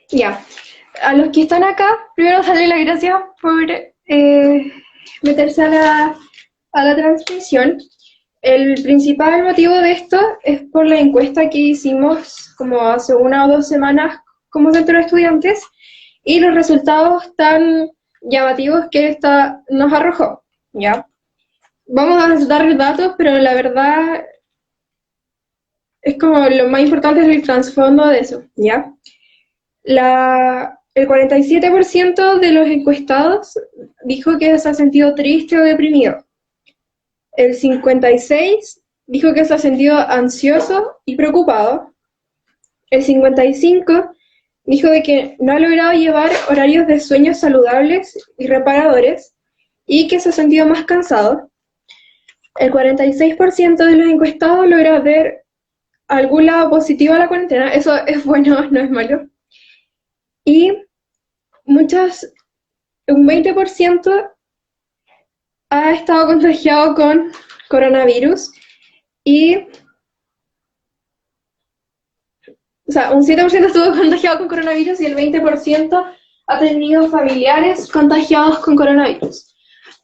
Ya, a los que están acá, primero darle las gracias por meterse a la transmisión. El principal motivo de esto es por la encuesta que hicimos como hace 1 o 2 semanas como centro de estudiantes y los resultados tan llamativos que esta nos arrojó, ¿ya? Vamos a dar datos, pero la verdad es como lo más importante es el trasfondo de eso, ¿ya? El 47% de los encuestados dijo que se ha sentido triste o deprimido. El 56% dijo que se ha sentido ansioso y preocupado. El 55% dijo de que no ha logrado llevar horarios de sueño saludables y reparadores y que se ha sentido más cansado. El 46% de los encuestados logra ver algún lado positivo a la cuarentena. Eso es bueno, no es malo. Y muchos, un 20% ha estado contagiado con coronavirus y, o sea, un 7% estuvo contagiado con coronavirus y el 20% ha tenido familiares contagiados con coronavirus.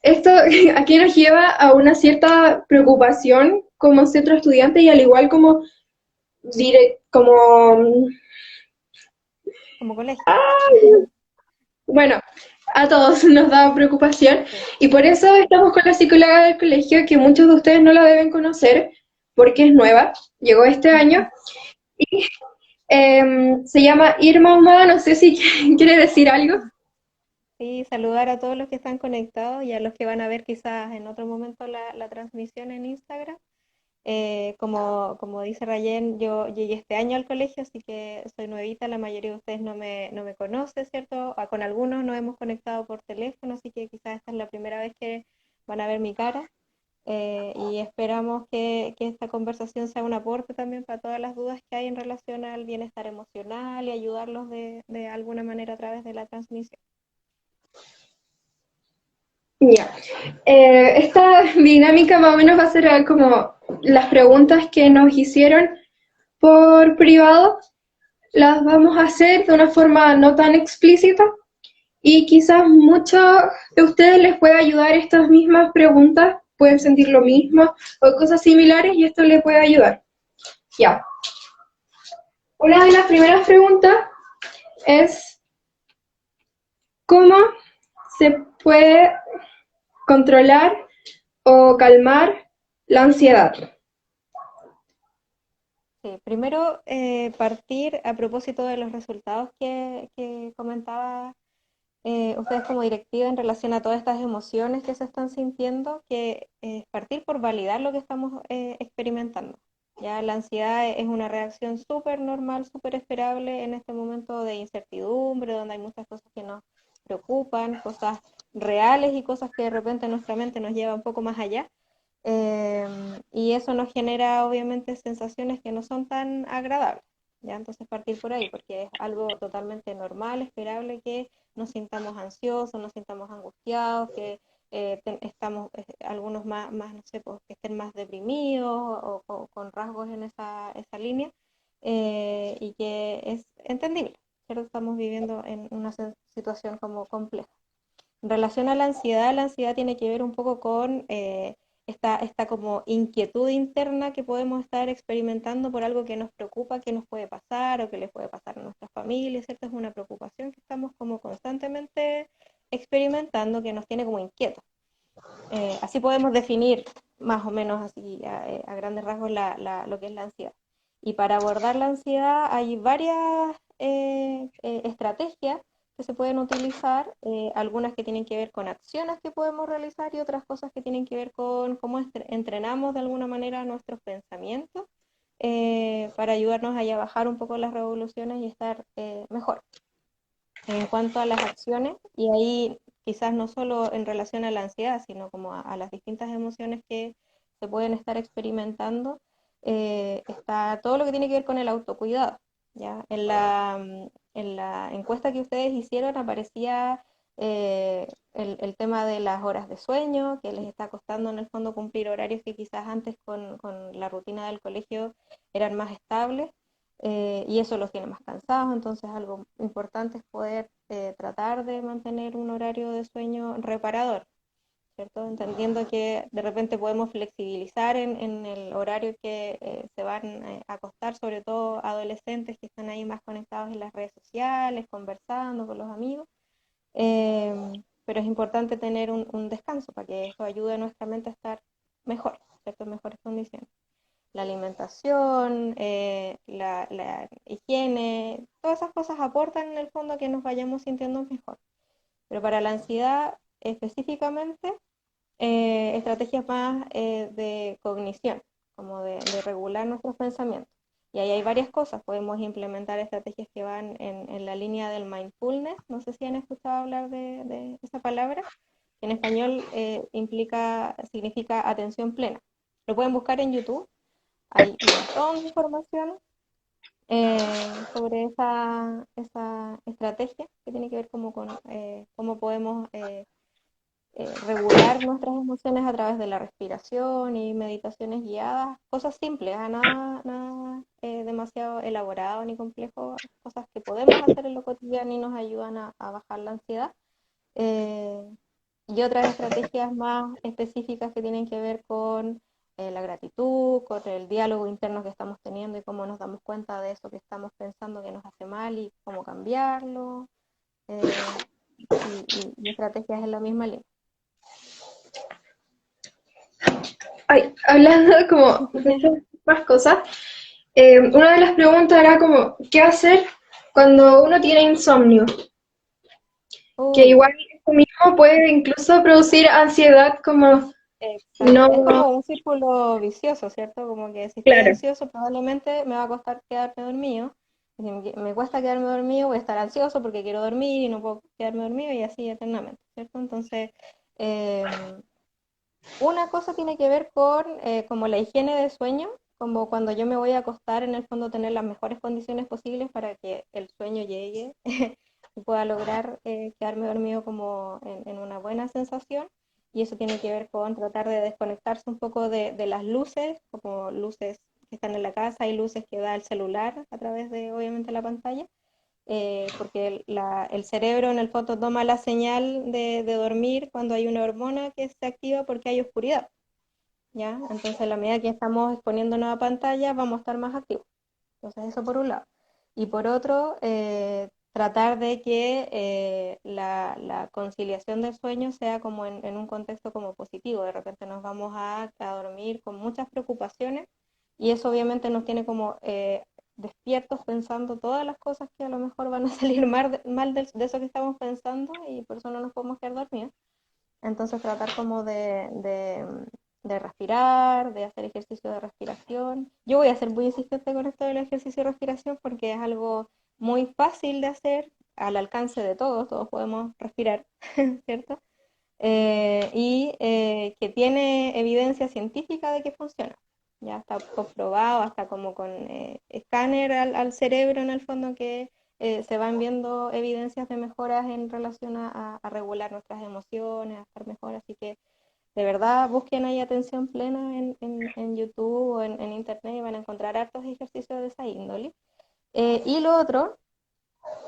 Esto aquí nos lleva a una cierta preocupación como centro estudiante y al igual como, como Como colegio. bueno, a todos nos da preocupación Sí. y por eso estamos con la psicóloga del colegio, que muchos de ustedes no la deben conocer porque es nueva, llegó este año. Se llama Irma Humada, no sé si quiere decir algo. Sí, saludar a todos los que están conectados y a los que van a ver quizás en otro momento la transmisión en Instagram. Como dice Rayen, yo llegué este año al colegio, así que soy nuevita, la mayoría de ustedes no me conoce, ¿cierto? Con algunos nos hemos conectado por teléfono, así que quizás esta es la primera vez que van a ver mi cara. Y esperamos que esta conversación sea un aporte también para todas las dudas que hay en relación al bienestar emocional y ayudarlos de alguna manera a través de la transmisión. Ya. Esta dinámica más o menos va a ser como las preguntas que nos hicieron por privado, las vamos a hacer de una forma no tan explícita y quizás muchos de ustedes les pueda ayudar estas mismas preguntas, pueden sentir lo mismo o cosas similares y esto les puede ayudar. Ya. Una de las primeras preguntas es ¿cómo se puede controlar o calmar la ansiedad? Sí, primero, partir a propósito de los resultados que comentaba ustedes como directiva en relación a todas estas emociones que se están sintiendo, que partir por validar lo que estamos experimentando. Ya la ansiedad es una reacción súper normal, súper esperable en este momento de incertidumbre, donde hay muchas cosas que nos preocupan, cosas reales y cosas que de repente nuestra mente nos lleva un poco más allá. Y eso nos genera obviamente sensaciones que no son tan agradables. ¿Ya? Entonces partir por ahí, porque es algo totalmente normal, esperable que nos sintamos ansiosos, nos sintamos angustiados, que estamos algunos más, no sé, pues, que estén más deprimidos o con rasgos en esa línea, y que es entendible, ¿cierto? Estamos viviendo en una situación como compleja. En relación a la ansiedad tiene que ver un poco con esta como inquietud interna que podemos estar experimentando por algo que nos preocupa, que nos puede pasar o que les puede pasar a nuestras familias, ¿cierto? Es una preocupación que estamos como constantemente experimentando que nos tiene como inquietos. Así podemos definir más o menos así a grandes rasgos lo que es la ansiedad. Y para abordar la ansiedad hay varias estrategias que se pueden utilizar, algunas que tienen que ver con acciones que podemos realizar y otras cosas que tienen que ver con cómo entrenamos de alguna manera nuestros pensamientos para ayudarnos a bajar un poco las revoluciones y estar mejor. En cuanto a las acciones, y ahí quizás no solo en relación a la ansiedad, sino como a las distintas emociones que se pueden estar experimentando, está todo lo que tiene que ver con el autocuidado. ¿Ya? En la encuesta que ustedes hicieron aparecía el tema de las horas de sueño, que les está costando en el fondo cumplir horarios que quizás antes con la rutina del colegio eran más estables. y eso los tiene más cansados, entonces algo importante es poder tratar de mantener un horario de sueño reparador, ¿cierto? Entendiendo que de repente podemos flexibilizar en el horario que se van a acostar, sobre todo adolescentes que están ahí más conectados en las redes sociales, conversando con los amigos, pero es importante tener un descanso para que eso ayude a nuestra mente a estar mejor, ¿cierto? En mejores condiciones. La alimentación, la higiene, todas esas cosas aportan en el fondo a que nos vayamos sintiendo mejor. Pero para la ansiedad específicamente, estrategias más de cognición, como de regular nuestros pensamientos. Y ahí hay varias cosas, podemos implementar estrategias que van en la línea del mindfulness, no sé si han escuchado hablar de esa palabra, que en español significa atención plena. Lo pueden buscar en YouTube, hay un montón de información sobre esa estrategia que tiene que ver como con cómo podemos regular nuestras emociones a través de la respiración y meditaciones guiadas, cosas simples, nada demasiado elaborado ni complejo, cosas que podemos hacer en lo cotidiano y nos ayudan a bajar la ansiedad. Eh, y otras estrategias más específicas que tienen que ver con la gratitud, con el diálogo interno que estamos teniendo y cómo nos damos cuenta de eso que estamos pensando que nos hace mal y cómo cambiarlo, eh, y estrategias en la misma línea. Ay, hablando como de estas más cosas, una de las preguntas era como, ¿qué hacer cuando uno tiene insomnio? Que Uy, igual eso mismo puede incluso producir ansiedad como exacto. Es no, como un círculo vicioso, ¿cierto? Como que si estoy claro, ansioso, probablemente me va a costar quedarme dormido. Si me cuesta quedarme dormido, voy a estar ansioso porque quiero dormir y no puedo quedarme dormido y así eternamente, ¿cierto? Entonces, em, una cosa tiene que ver con como la higiene de sueño, como cuando yo me voy a acostar, en el fondo tener las mejores condiciones posibles para que el sueño llegue y pueda lograr quedarme dormido como en una buena sensación. Y eso tiene que ver con tratar de desconectarse un poco de las luces, como luces que están en la casa y luces que da el celular a través de, obviamente, la pantalla, porque el cerebro en el fondo toma la señal de dormir cuando hay una hormona que se activa porque hay oscuridad, ¿ya? Entonces, a la medida que estamos exponiéndonos a pantalla, vamos a estar más activos. Entonces, eso por un lado. Y por otro, tratar de que la conciliación del sueño sea como en un contexto como positivo. De repente nos vamos a dormir con muchas preocupaciones y eso obviamente nos tiene como despiertos pensando todas las cosas que a lo mejor van a salir mal de eso que estamos pensando y por eso no nos podemos quedar dormidos. Entonces tratar como de respirar, de hacer ejercicio de respiración. Yo voy a ser muy insistente con esto del ejercicio de respiración porque es algo muy fácil de hacer, al alcance de todos, todos podemos respirar, ¿cierto? Que tiene evidencia científica de que funciona. Ya está comprobado, hasta como con escáner al cerebro en el fondo que se van viendo evidencias de mejoras en relación a regular nuestras emociones, a estar mejor. Así que de verdad busquen ahí atención plena en YouTube o en Internet y van a encontrar hartos ejercicios de esa índole. Y lo otro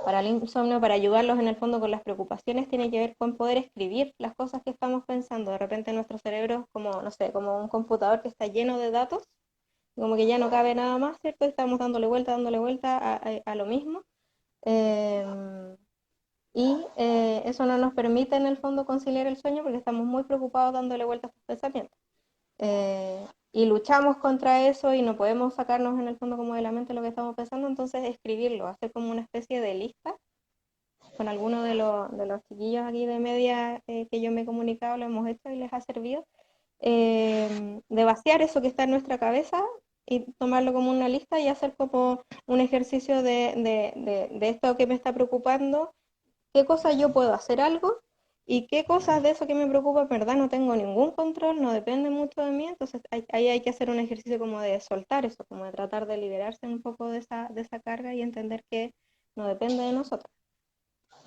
para el insomnio, para ayudarlos en el fondo con las preocupaciones, tiene que ver con poder escribir las cosas que estamos pensando. De repente nuestro cerebro es como, no sé, como un computador que está lleno de datos, como que ya no cabe nada más, ¿cierto? Estamos dándole vuelta a lo mismo. Eh, Eso no nos permite en el fondo conciliar el sueño porque estamos muy preocupados dándole vuelta a estos pensamientos. Y luchamos contra eso y no podemos sacarnos en el fondo como de la mente lo que estamos pensando, entonces escribirlo, hacer como una especie de lista con algunos de los chiquillos aquí de media que yo me he comunicado, lo hemos hecho y les ha servido, de vaciar eso que está en nuestra cabeza y tomarlo como una lista y hacer como un ejercicio de esto que me está preocupando, qué cosas yo puedo hacer algo y qué cosas de eso que me preocupa, en verdad, no tengo ningún control, no depende mucho de mí, entonces ahí hay que hacer un ejercicio como de soltar eso, como de tratar de liberarse un poco de esa carga y entender que no depende de nosotros.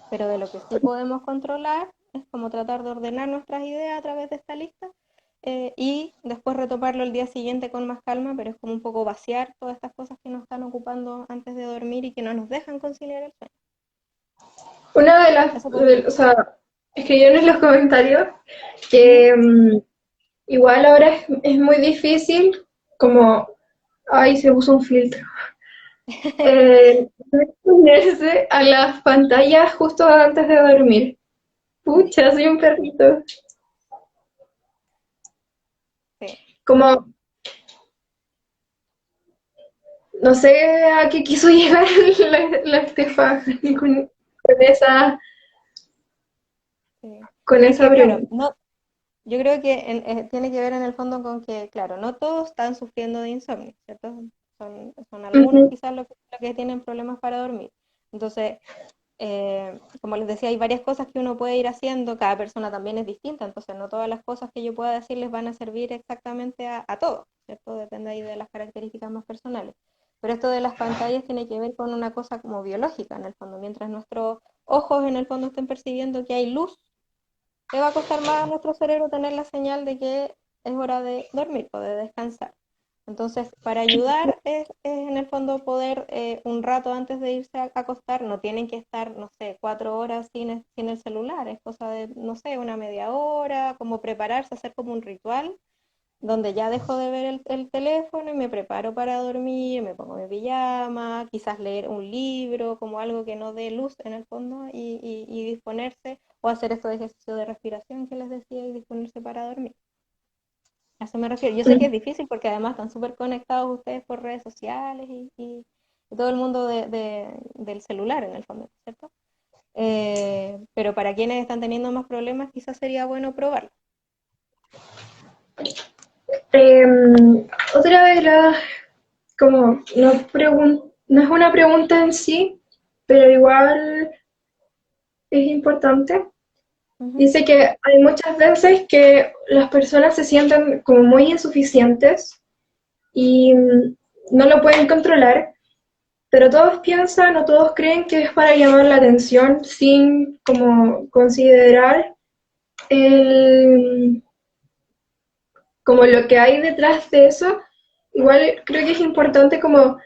Pero de lo que sí podemos controlar es como tratar de ordenar nuestras ideas a través de esta lista y después retomarlo el día siguiente con más calma, pero es como un poco vaciar todas estas cosas que nos están ocupando antes de dormir y que no nos dejan conciliar el sueño. Una de las, Eso podría. o sea, escribieron en los comentarios Ujú. que igual ahora es muy difícil, como, ay, se puso un filtro, ponerse a las pantallas justo antes de dormir. Sí, Pucha, soy un perrito. sí. Como, no sé a qué quiso llegar la Estefa con esa, Sí. con Es esa que, claro, pregunta. no, yo creo que tiene que ver en el fondo con que, claro, no todos están sufriendo de insomnio, ¿cierto? Son algunos Ujú, quizás los que tienen problemas para dormir. Entonces, como les decía, hay varias cosas que uno puede ir haciendo, cada persona también es distinta, entonces no todas las cosas que yo pueda decirles van a servir exactamente a todos, ¿cierto? Depende ahí de las características más personales. Pero esto de las pantallas tiene que ver con una cosa como biológica, en el fondo. Mientras nuestros ojos en el fondo estén percibiendo que hay luz, le va a costar más a nuestro cerebro tener la señal de que es hora de dormir o de descansar. Entonces, para ayudar es en el fondo poder un rato antes de irse a acostar, no tienen que estar, no sé, 4 horas sin el celular, es cosa de, no sé, una media hora, como prepararse, hacer como un ritual donde ya dejo de ver el teléfono y me preparo para dormir, me pongo mi pijama, quizás leer un libro, como algo que no dé luz en el fondo y disponerse, o hacer estos ejercicios de respiración que les decía y disponerse para dormir. A eso me refiero. Yo sé que es ujú. difícil porque además están súper conectados ustedes por redes sociales y todo el mundo del celular en el fondo, ¿cierto? Pero para quienes están teniendo más problemas, quizás sería bueno probarlo. Otra de las, como, no es una pregunta en sí, pero igual es importante. Ujú. Dice que hay muchas veces que las personas se sienten como muy insuficientes y no lo pueden controlar, pero todos piensan o todos creen que es para llamar la atención sin como considerar el, como lo que hay detrás de eso. Igual creo que es importante como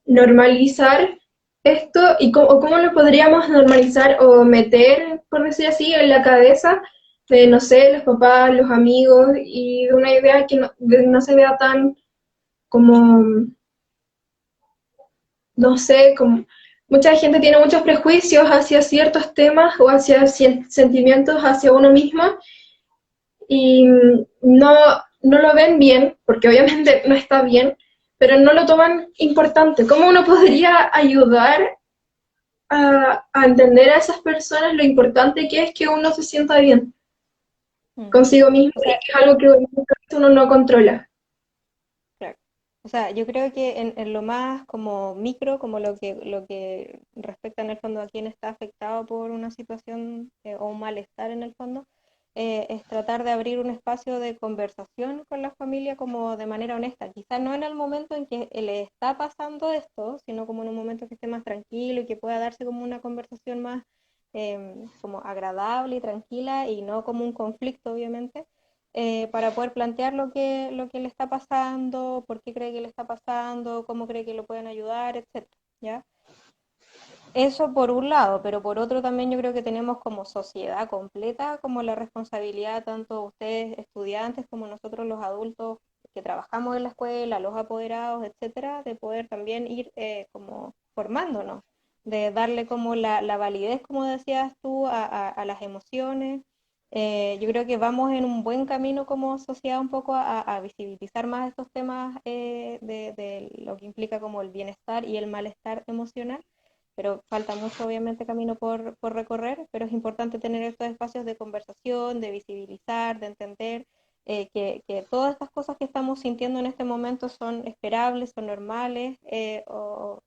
normalizar esto y o cómo lo podríamos normalizar o meter, por decir así, en la cabeza de, no sé, los papás, los amigos y de una idea que no se vea tan como, no sé, como mucha gente tiene muchos prejuicios hacia ciertos temas o hacia sentimientos hacia uno mismo y no lo ven bien, porque obviamente no está bien, pero no lo toman importante. ¿Cómo uno podría ayudar a entender a esas personas lo importante que es que uno se sienta bien Mm. consigo mismo O y sea, que es algo que uno no controla? claro. O sea, yo creo que en lo más como micro, como lo que respecta en el fondo a quien está afectado por una situación o un malestar en el fondo, es tratar de abrir un espacio de conversación con la familia como de manera honesta. Quizás no en el momento en que le está pasando esto, sino como en un momento que esté más tranquilo y que pueda darse como una conversación más como agradable y tranquila y no como un conflicto, obviamente para poder plantear lo que le está pasando, por qué cree que le está pasando, cómo cree que lo pueden ayudar, etcétera, ¿ya? Eso por un lado, pero por otro también yo creo que tenemos como sociedad completa como la responsabilidad, tanto ustedes estudiantes como nosotros los adultos que trabajamos en la escuela, los apoderados, etcétera, de poder también ir como formándonos, de darle como la validez, como decías tú, a las emociones. Yo creo que vamos en un buen camino como sociedad un poco a visibilizar más estos temas de lo que implica como el bienestar y el malestar emocional, pero falta mucho obviamente camino por recorrer, pero es importante tener estos espacios de conversación, de visibilizar, de entender que todas estas cosas que estamos sintiendo en este momento son esperables, son normales, o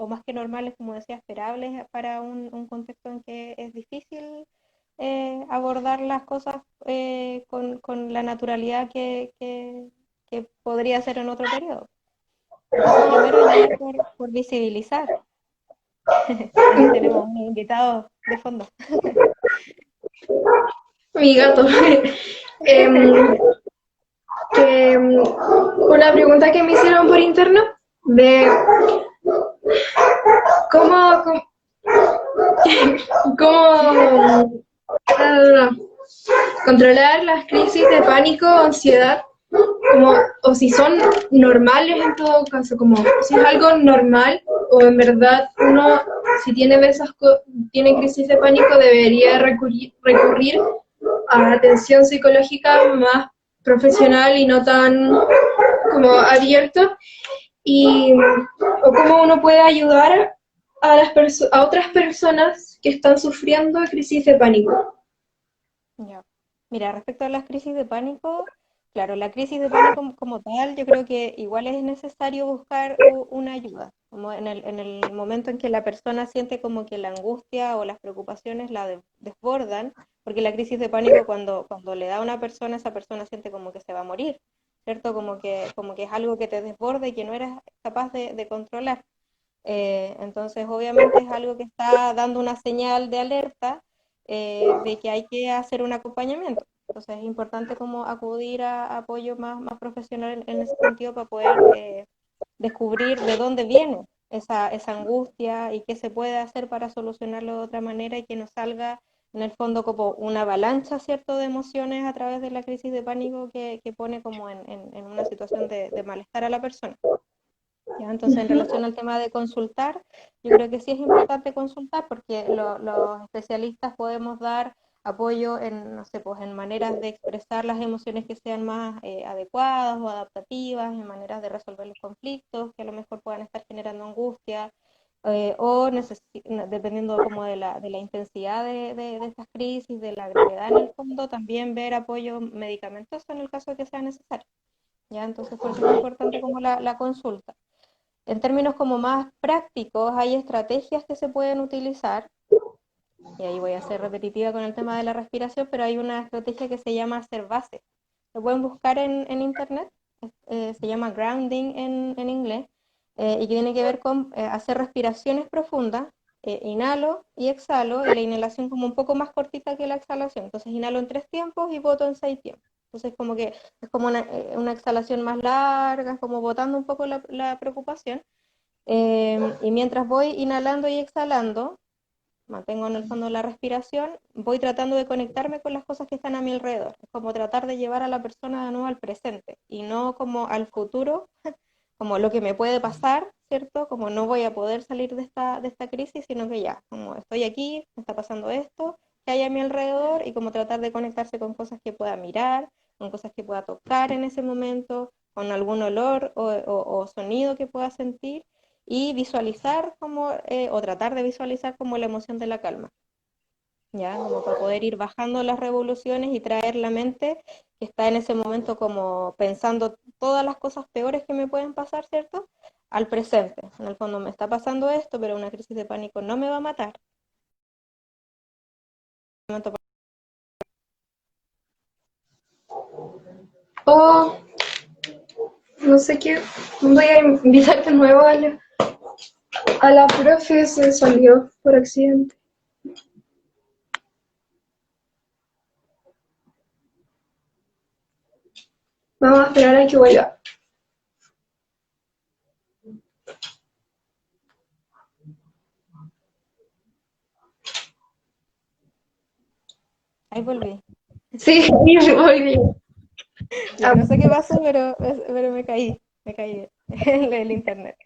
más que normales, como decía, esperables para un contexto en que es difícil abordar las cosas con la naturalidad que podría ser en otro periodo. Entonces, primero ayudar por visibilizar. Aquí tenemos un invitado de fondo. Mi gato. Em, que una pregunta que me hicieron por interno de cómo, cómo, cómo, controlar las crisis de pánico o ansiedad, como, o si son normales en todo caso, como si es algo normal o en verdad uno, si tiene, tiene crisis de pánico, debería recurrir a atención psicológica más profesional y no tan como abierto, y o cómo uno puede ayudar a, a otras personas que están sufriendo crisis de pánico. Ya. Mira, respecto a las crisis de pánico, claro, la crisis de pánico como tal, yo creo que igual es necesario buscar una ayuda, como en el momento en que la persona siente como que la angustia o las preocupaciones desbordan, porque la crisis de pánico cuando le da a una persona, esa persona siente como que se va a morir, ¿cierto? Como que es algo que te desborda y que no eres capaz de controlar. Entonces, obviamente es algo que está dando una señal de alerta de que hay que hacer un acompañamiento. Entonces, es importante como acudir a apoyo más profesional en ese sentido para poder descubrir de dónde viene esa angustia y qué se puede hacer para solucionarlo de otra manera y que no salga en el fondo como una avalancha, ¿cierto?, de emociones a través de la crisis de pánico que pone como en una situación de malestar a la persona. ¿Ya? Entonces, en relación al tema de consultar, yo creo que sí es importante consultar porque los especialistas podemos dar apoyo en, no sé, pues en maneras de expresar las emociones que sean más adecuadas o adaptativas, en maneras de resolver los conflictos que a lo mejor puedan estar generando angustia, dependiendo como de la intensidad de estas crisis, de la gravedad en el fondo, también ver apoyo medicamentoso en el caso de que sea necesario. ¿Ya? Entonces, por eso es importante como la consulta. En términos como más prácticos, hay estrategias que se pueden utilizar, y ahí voy a ser repetitiva con el tema de la respiración, pero hay una estrategia que se llama hacer base. Lo pueden buscar en internet, se llama grounding en inglés, y que tiene que ver con hacer respiraciones profundas, inhalo y exhalo, y la inhalación como un poco más cortita que la exhalación. Entonces inhalo en 3 tiempos y boto en 6 tiempos. Entonces como que es como una exhalación más larga, como botando un poco la preocupación. Y mientras voy inhalando y exhalando, mantengo en el fondo la respiración, voy tratando de conectarme con las cosas que están a mi alrededor. Es como tratar de llevar a la persona de nuevo al presente y no como al futuro, como lo que me puede pasar, ¿cierto? Como no voy a poder salir de esta crisis, sino que ya, como estoy aquí, me está pasando esto, que hay a mi alrededor y como tratar de conectarse con cosas que pueda mirar, con cosas que pueda tocar en ese momento, con algún olor o sonido que pueda sentir y visualizar como, o tratar de visualizar como la emoción de la calma, ¿ya? Como para poder ir bajando las revoluciones y traer la mente que está en ese momento como pensando todas las cosas peores que me pueden pasar, ¿cierto? Al presente. En el fondo me está pasando esto, pero una crisis de pánico no me va a matar. O no sé qué, voy a invitar de nuevo a la profe, se salió por accidente. Vamos a esperar a que vuelva. Ahí volví. Sí, volví. Ya no sé qué pasó, pero me caí en el internet.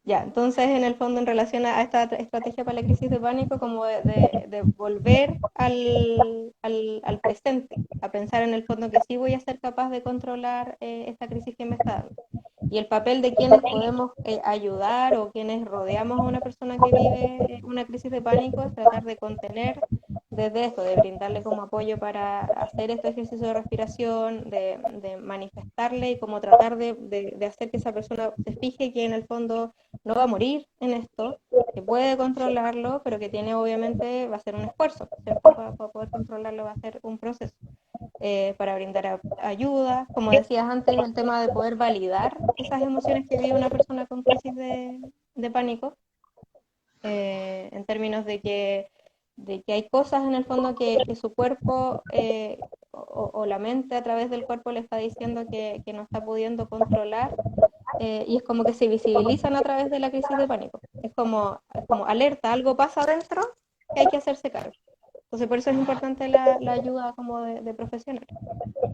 Ya, entonces en el fondo en relación a esta estrategia para la crisis de pánico, como de volver al presente, a pensar en el fondo que sí voy a ser capaz de controlar esta crisis que me está dando. Y el papel de quienes podemos ayudar o quienes rodeamos a una persona que vive una crisis de pánico es tratar de contener desde esto, de brindarle como apoyo para hacer este ejercicio de respiración, de manifestarle y como tratar de hacer que esa persona se fije que en el fondo no va a morir en esto, que puede controlarlo, pero que tiene obviamente, va a ser un esfuerzo, ¿cierto? Para poder controlarlo va a ser un proceso para brindar ayuda. Como decías antes, el tema de poder validar esas emociones que vive una persona con crisis de pánico, en términos de que de que hay cosas en el fondo que su cuerpo o la mente a través del cuerpo le está diciendo que no está pudiendo controlar, y es como que se visibilizan a través de la crisis de pánico. Es como alerta, algo pasa adentro que hay que hacerse cargo. Entonces por eso es importante la ayuda como de profesionales.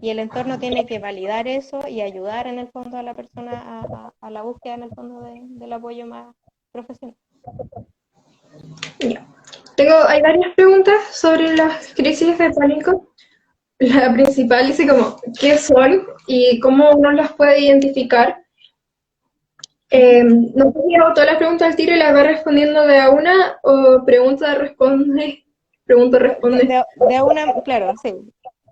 Y el entorno tiene que validar eso y ayudar en el fondo a la persona a la búsqueda en el fondo del apoyo más profesional. Ya. Hay varias preguntas sobre las crisis de pánico. La principal dice como, ¿qué son y cómo uno las puede identificar? No sé si hago todas las preguntas al tiro y las va respondiendo de a una o pregunta, responde. De una, claro, sí.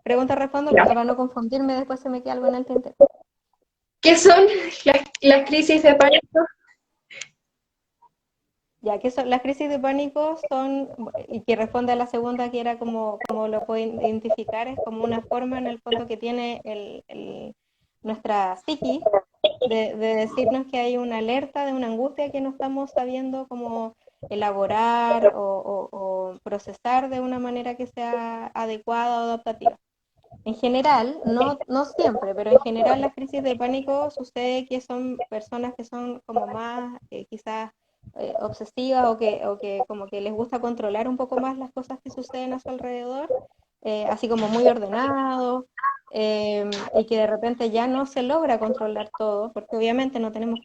Pregunta, respondo Ya. para no confundirme, después se me queda algo en el tintero. ¿Qué son las crisis de pánico? Ya que son, las crisis de pánico son, y que responde a la segunda, que era como lo pueden identificar, es como una forma en el fondo que tiene nuestra psiquis de decirnos que hay una alerta de una angustia que no estamos sabiendo cómo elaborar o procesar de una manera que sea adecuada o adaptativa. En general, no siempre, pero en general las crisis de pánico sucede que son personas que son como más quizás obsesivas o que como que les gusta controlar un poco más las cosas que suceden a su alrededor, así como muy ordenados, y que de repente ya no se logra controlar todo, porque obviamente no tenemos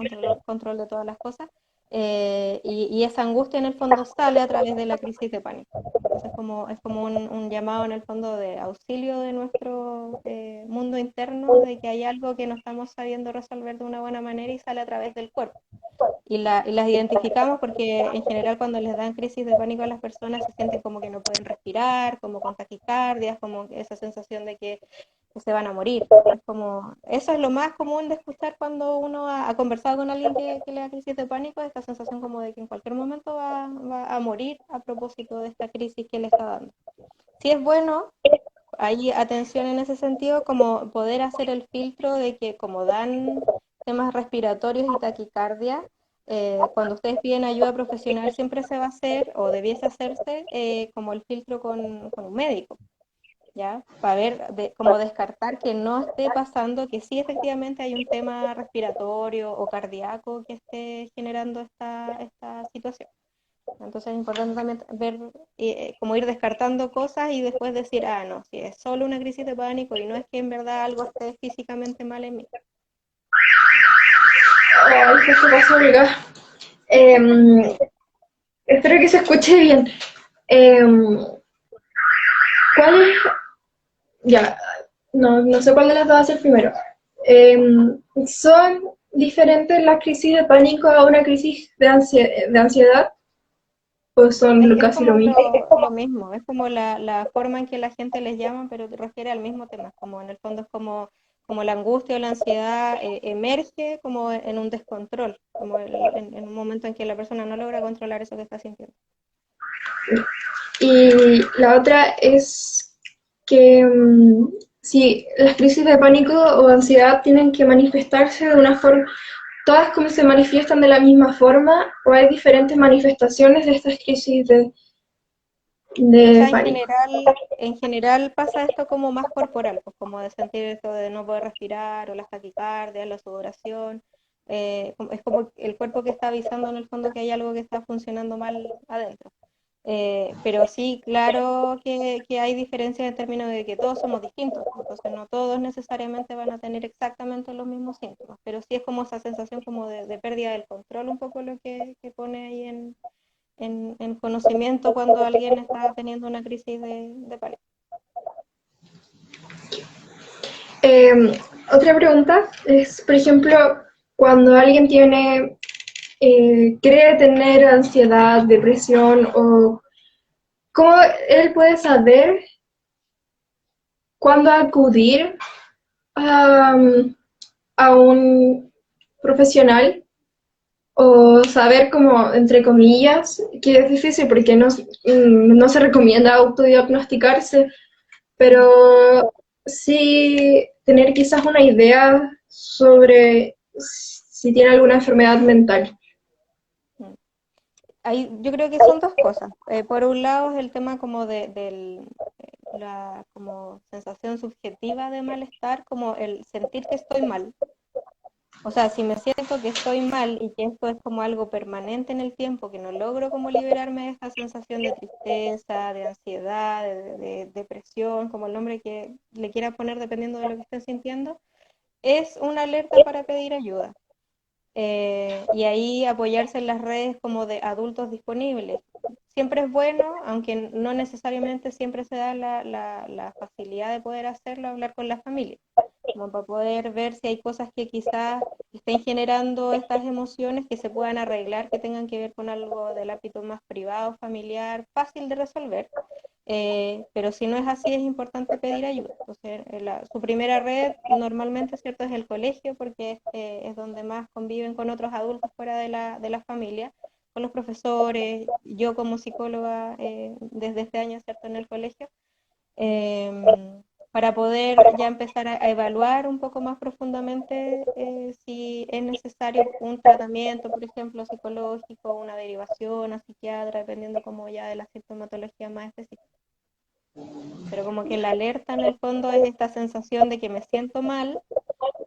control de todas las cosas, y esa angustia en el fondo sale a través de la crisis de pánico. Entonces es como un llamado en el fondo de auxilio de nuestro mundo interno, de que hay algo que no estamos sabiendo resolver de una buena manera y sale a través del cuerpo. Y las identificamos porque en general cuando les dan crisis de pánico a las personas se sienten como que no pueden respirar, como con taquicardias, como esa sensación de que se van a morir. Es como, eso es lo más común de escuchar cuando uno ha conversado con alguien que le da crisis de pánico, esta sensación como de que en cualquier momento va a morir a propósito de esta crisis que le está dando. Si es bueno, hay atención en ese sentido, como poder hacer el filtro de que como dan temas respiratorios y taquicardia, cuando ustedes piden ayuda profesional siempre se va a hacer o debiese hacerse como el filtro con un médico, ¿ya? Para ver, como descartar que no esté pasando, que sí efectivamente hay un tema respiratorio o cardíaco que esté generando esta situación. Entonces es importante también ver, como ir descartando cosas y después decir, ah, no, si es solo una crisis de pánico y no es que en verdad algo esté físicamente mal en mí. Ay, ¿qué se pasó acá? Espero que se escuche bien. Em, ¿Cuál es? Ya, no sé cuál de las dos va a ser primero. ¿Son diferentes las crisis de pánico a una crisis de ansiedad? ¿O son Es casi lo como mismo? lo mismo, es como la forma en que la gente les llama, pero que refiere al mismo tema, como en el fondo es como la angustia o la ansiedad emerge como en un descontrol, como en un momento en que la persona no logra controlar eso que está sintiendo. Y la otra es que si las crisis de pánico o ansiedad tienen que manifestarse de una forma, todas como se manifiestan de la misma forma, o hay diferentes manifestaciones de estas crisis O de sea, pánico. en general pasa esto como más corporal, pues como de sentir esto de no poder respirar, o las taquicardias, la sudoración. Es como el cuerpo que está avisando en el fondo que hay algo que está funcionando mal adentro. Pero sí, claro que hay diferencias en términos de que todos somos distintos, entonces no todos necesariamente van a tener exactamente los mismos síntomas, pero sí es como esa sensación como de pérdida del control, un poco lo que pone ahí en conocimiento cuando alguien está teniendo una crisis de pánico. Otra pregunta es, por ejemplo, cuando alguien cree tener ansiedad, depresión, o cómo él puede saber cuándo acudir a, a un profesional o saber como, entre comillas, que es difícil porque no se recomienda autodiagnosticarse, pero sí tener quizás una idea sobre si tiene alguna enfermedad mental. yo creo que son dos cosas. Por un lado es el tema como la como sensación subjetiva de malestar, como el sentir que estoy mal. O sea, si me siento que estoy mal y que esto es como algo permanente en el tiempo, que no logro como liberarme de esta sensación de tristeza, de ansiedad, de depresión, como el nombre que le quiera poner dependiendo de lo que estén sintiendo, es una alerta para pedir ayuda. Y ahí apoyarse en las redes como de adultos disponibles. Siempre es bueno, aunque no necesariamente siempre se da la facilidad de poder hacerlo, hablar con la familia, como para poder ver si hay cosas que quizás estén generando estas emociones que se puedan arreglar, que tengan que ver con algo del ámbito más privado, familiar, fácil de resolver. Pero si no es así, es importante pedir ayuda. Entonces, su primera red normalmente, ¿cierto?, es el colegio, porque es donde más conviven con otros adultos fuera de la familia, con los profesores, yo como psicóloga desde este año, ¿cierto?, en el colegio, para poder ya empezar a evaluar un poco más profundamente si es necesario un tratamiento, por ejemplo, psicológico, una derivación a psiquiatra, dependiendo como ya de la sintomatología más específica. Pero como que la alerta en el fondo es esta sensación de que me siento mal,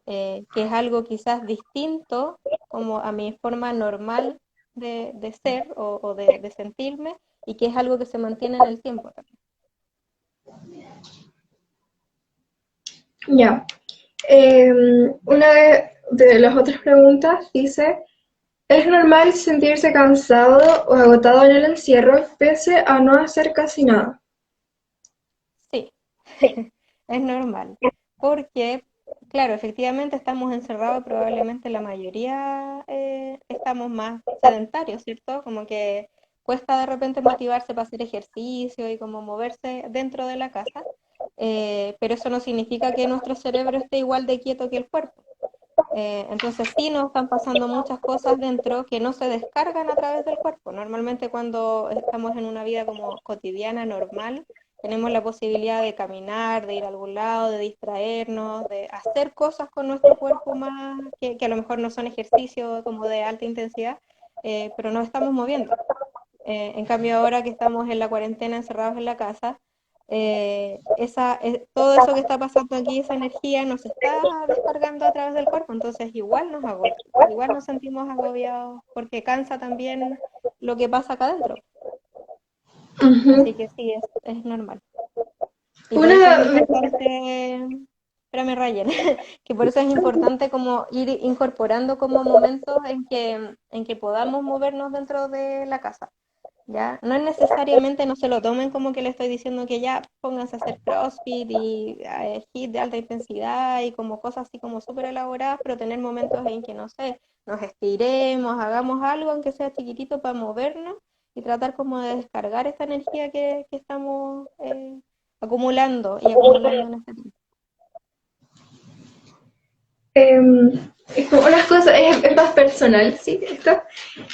que es algo quizás distinto como a mi forma normal de ser o de sentirme, y que es algo que se mantiene en el tiempo también. Ya. Una de las otras preguntas dice, ¿es normal sentirse cansado o agotado en el encierro pese a no hacer casi nada? Sí, es normal, porque, claro, efectivamente estamos encerrados, probablemente la mayoría estamos más sedentarios, ¿cierto? Como que cuesta de repente motivarse para hacer ejercicio y como moverse dentro de la casa, pero eso no significa que nuestro cerebro esté igual de quieto que el cuerpo. Entonces sí nos están pasando muchas cosas dentro que no se descargan a través del cuerpo. Normalmente cuando estamos en una vida como cotidiana, normal, tenemos la posibilidad de caminar, de ir a algún lado, de distraernos, de hacer cosas con nuestro cuerpo más, que a lo mejor no son ejercicios como de alta intensidad, pero nos estamos moviendo. En cambio ahora que estamos en la cuarentena encerrados en la casa, todo eso que está pasando aquí, esa energía nos está descargando a través del cuerpo, entonces igual nos agota, igual nos sentimos agobiados porque cansa también lo que pasa acá adentro. Así Ujú. que sí, es normal. Y por eso es Una de- importante, espérame Ryan, que por eso es importante como ir incorporando como momentos en que podamos movernos dentro de la casa. ¿Ya? No es necesariamente, no se lo tomen como que le estoy diciendo que ya pónganse a hacer CrossFit y HIIT de alta intensidad y como cosas así como súper elaboradas, pero tener momentos en que, no sé, nos estiremos, hagamos algo, aunque sea chiquitito, para movernos y tratar como de descargar esta energía que estamos acumulando y acumulando en este tiempo. em, es como unas cosas, es más personal, ¿sí? Esto,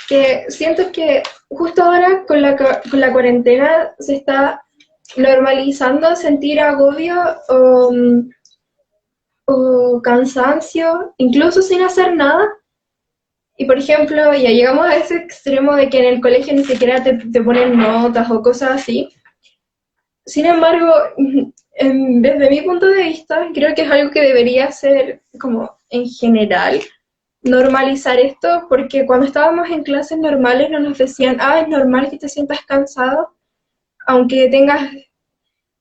que siento que justo ahora con la cuarentena se está normalizando sentir agobio o cansancio, incluso sin hacer nada. Y por ejemplo, ya llegamos a ese extremo de que en el colegio ni siquiera te ponen notas o cosas así. Sin embargo, desde mi punto de vista, creo que es algo que debería ser como en general normalizar esto, porque cuando estábamos en clases normales no nos decían, ah, es normal que te sientas cansado, aunque tengas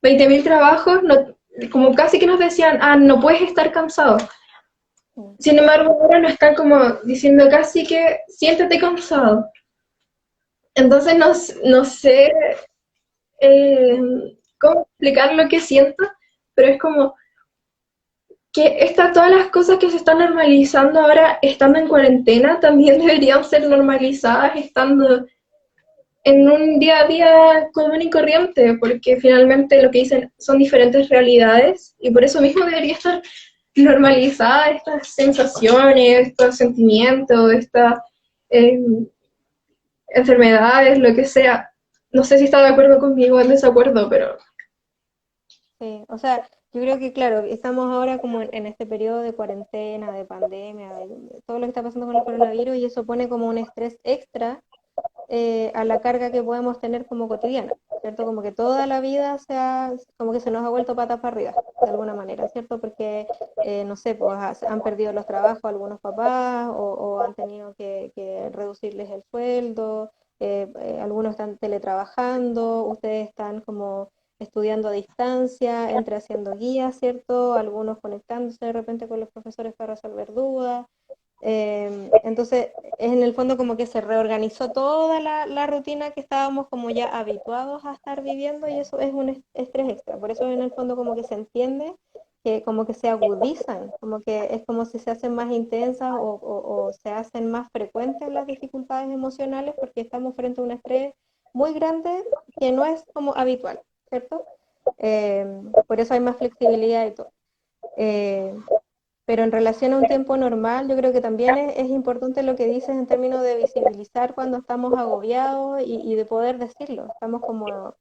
20.000 trabajos, no, como casi que nos decían, ah, no puedes estar cansado. Mm. Sin embargo, ahora nos están como diciendo casi que siéntete cansado. Entonces no sé eh, cómo explicar lo que siento, pero es como que todas las cosas que se están normalizando ahora estando en cuarentena también deberían ser normalizadas estando en un día a día común y corriente, porque finalmente lo que dicen son diferentes realidades y por eso mismo debería estar normalizada estas sensaciones, estos sentimientos, estas eh, enfermedades, lo que sea. No sé si está de acuerdo conmigo o en desacuerdo, pero... Sí, o sea, yo creo que claro, estamos ahora como en este periodo de cuarentena, de pandemia, de todo lo que está pasando con el coronavirus, y eso pone como un estrés extra a la carga que podemos tener como cotidiana, ¿cierto? Como que toda la vida como que se nos ha vuelto patas para arriba, de alguna manera, ¿cierto? Porque, no sé, pues han perdido los trabajos algunos papás o han tenido que reducirles el sueldo, algunos están teletrabajando, ustedes están como estudiando a distancia, entre haciendo guías, ¿cierto? Algunos conectándose de repente con los profesores para resolver dudas. Entonces, es en el fondo como que se reorganizó toda la rutina que estábamos como ya habituados a estar viviendo y eso es un estrés extra. Por eso en el fondo como que se entiende que como que se agudizan, como que es como si se hacen más intensas o se hacen más frecuentes las dificultades emocionales porque estamos frente a un estrés muy grande que no es como habitual, ¿cierto? Por eso hay más flexibilidad y todo. Eh, pero en relación a un tiempo normal, yo creo que también es importante lo que dices en términos de visibilizar cuando estamos agobiados y de poder decirlo. Estamos como,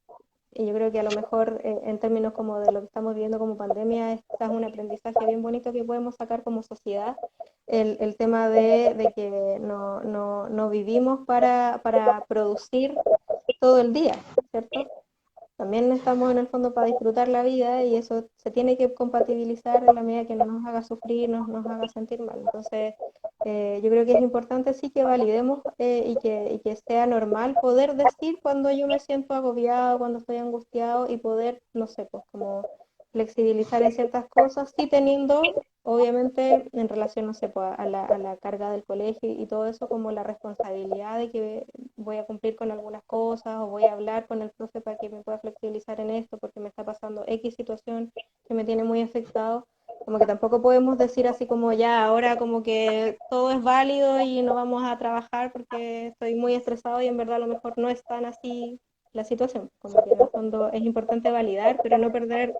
y yo creo que a lo mejor en términos como de lo que estamos viviendo como pandemia, es quizás un aprendizaje bien bonito que podemos sacar como sociedad, el tema de que no vivimos para producir todo el día, ¿cierto? También estamos en el fondo para disfrutar la vida y eso se tiene que compatibilizar en la medida que no nos haga sufrir, nos haga sentir mal. Entonces, yo creo que es importante sí que validemos y que sea normal poder decir cuando yo me siento agobiado, cuando estoy angustiado y poder, no sé, pues como flexibilizar en ciertas cosas, sí teniendo, obviamente, en relación, no sé, pues, a la carga del colegio y todo eso, como la responsabilidad de que voy a cumplir con algunas cosas o voy a hablar con el profe para que me pueda flexibilizar en esto porque me está pasando X situación que me tiene muy afectado. Como que tampoco podemos decir así como ya, ahora como que todo es válido y no vamos a trabajar porque estoy muy estresado y en verdad a lo mejor no es tan así la situación. Como que en el fondo es importante validar, pero no perder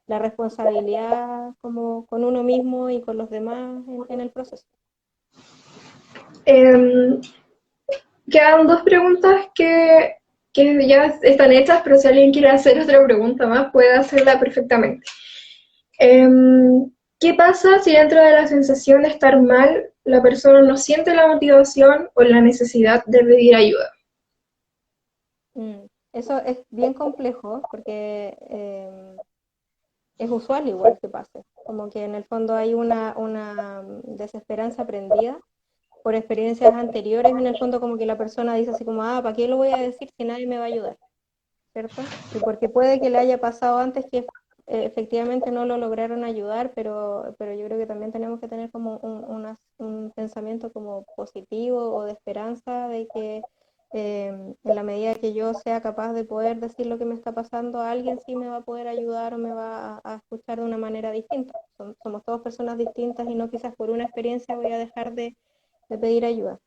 la responsabilidad como con uno mismo y con los demás en el proceso. Em, Quedan dos preguntas que ya están hechas, pero si alguien quiere hacer otra pregunta más, puede hacerla perfectamente. ¿Qué pasa si dentro de la sensación de estar mal, la persona no siente la motivación o la necesidad de pedir ayuda? Eso es bien complejo porque es usual igual que pase, como que en el fondo hay una desesperanza aprendida por experiencias anteriores, en el fondo como que la persona dice así como, ¿para qué lo voy a decir si nadie me va a ayudar? ¿Cierto? Y porque puede que le haya pasado antes que efectivamente no lo lograron ayudar, pero yo creo que también tenemos que tener como un pensamiento como positivo o de esperanza de que en la medida que yo sea capaz de poder decir lo que me está pasando, alguien sí me va a poder ayudar o me va a escuchar de una manera distinta. Somos todas personas distintas y no quizás por una experiencia voy a dejar de pedir ayuda.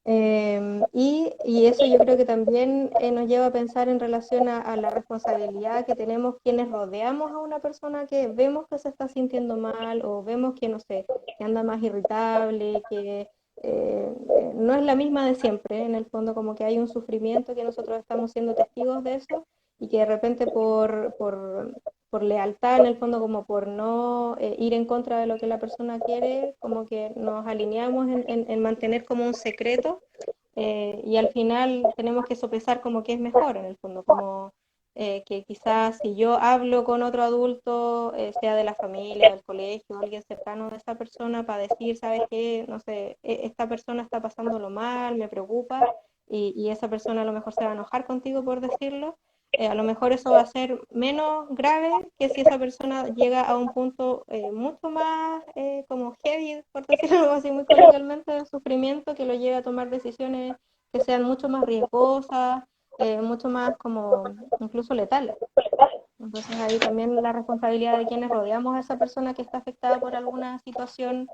Y eso yo creo que también nos lleva a pensar en relación a la responsabilidad que tenemos quienes rodeamos a una persona que vemos que se está sintiendo mal o vemos que, no sé, que anda más irritable, que no es la misma de siempre, en el fondo como que hay un sufrimiento que nosotros estamos siendo testigos de eso y que de repente por lealtad, en el fondo como por no ir en contra de lo que la persona quiere, como que nos alineamos en mantener como un secreto y al final tenemos que sopesar como que es mejor en el fondo, como que quizás si yo hablo con otro adulto, sea de la familia, del colegio, alguien cercano de esa persona, para decir, ¿sabes qué? No sé, esta persona está pasándolo mal, me preocupa, y esa persona a lo mejor se va a enojar contigo por decirlo. A lo mejor eso va a ser menos grave que si esa persona llega a un punto mucho más como heavy, por decirlo así muy coloquialmente, de sufrimiento que lo lleve a tomar decisiones que sean mucho más riesgosas, mucho más como incluso letales. Entonces ahí también la responsabilidad de quienes rodeamos a esa persona que está afectada por alguna situación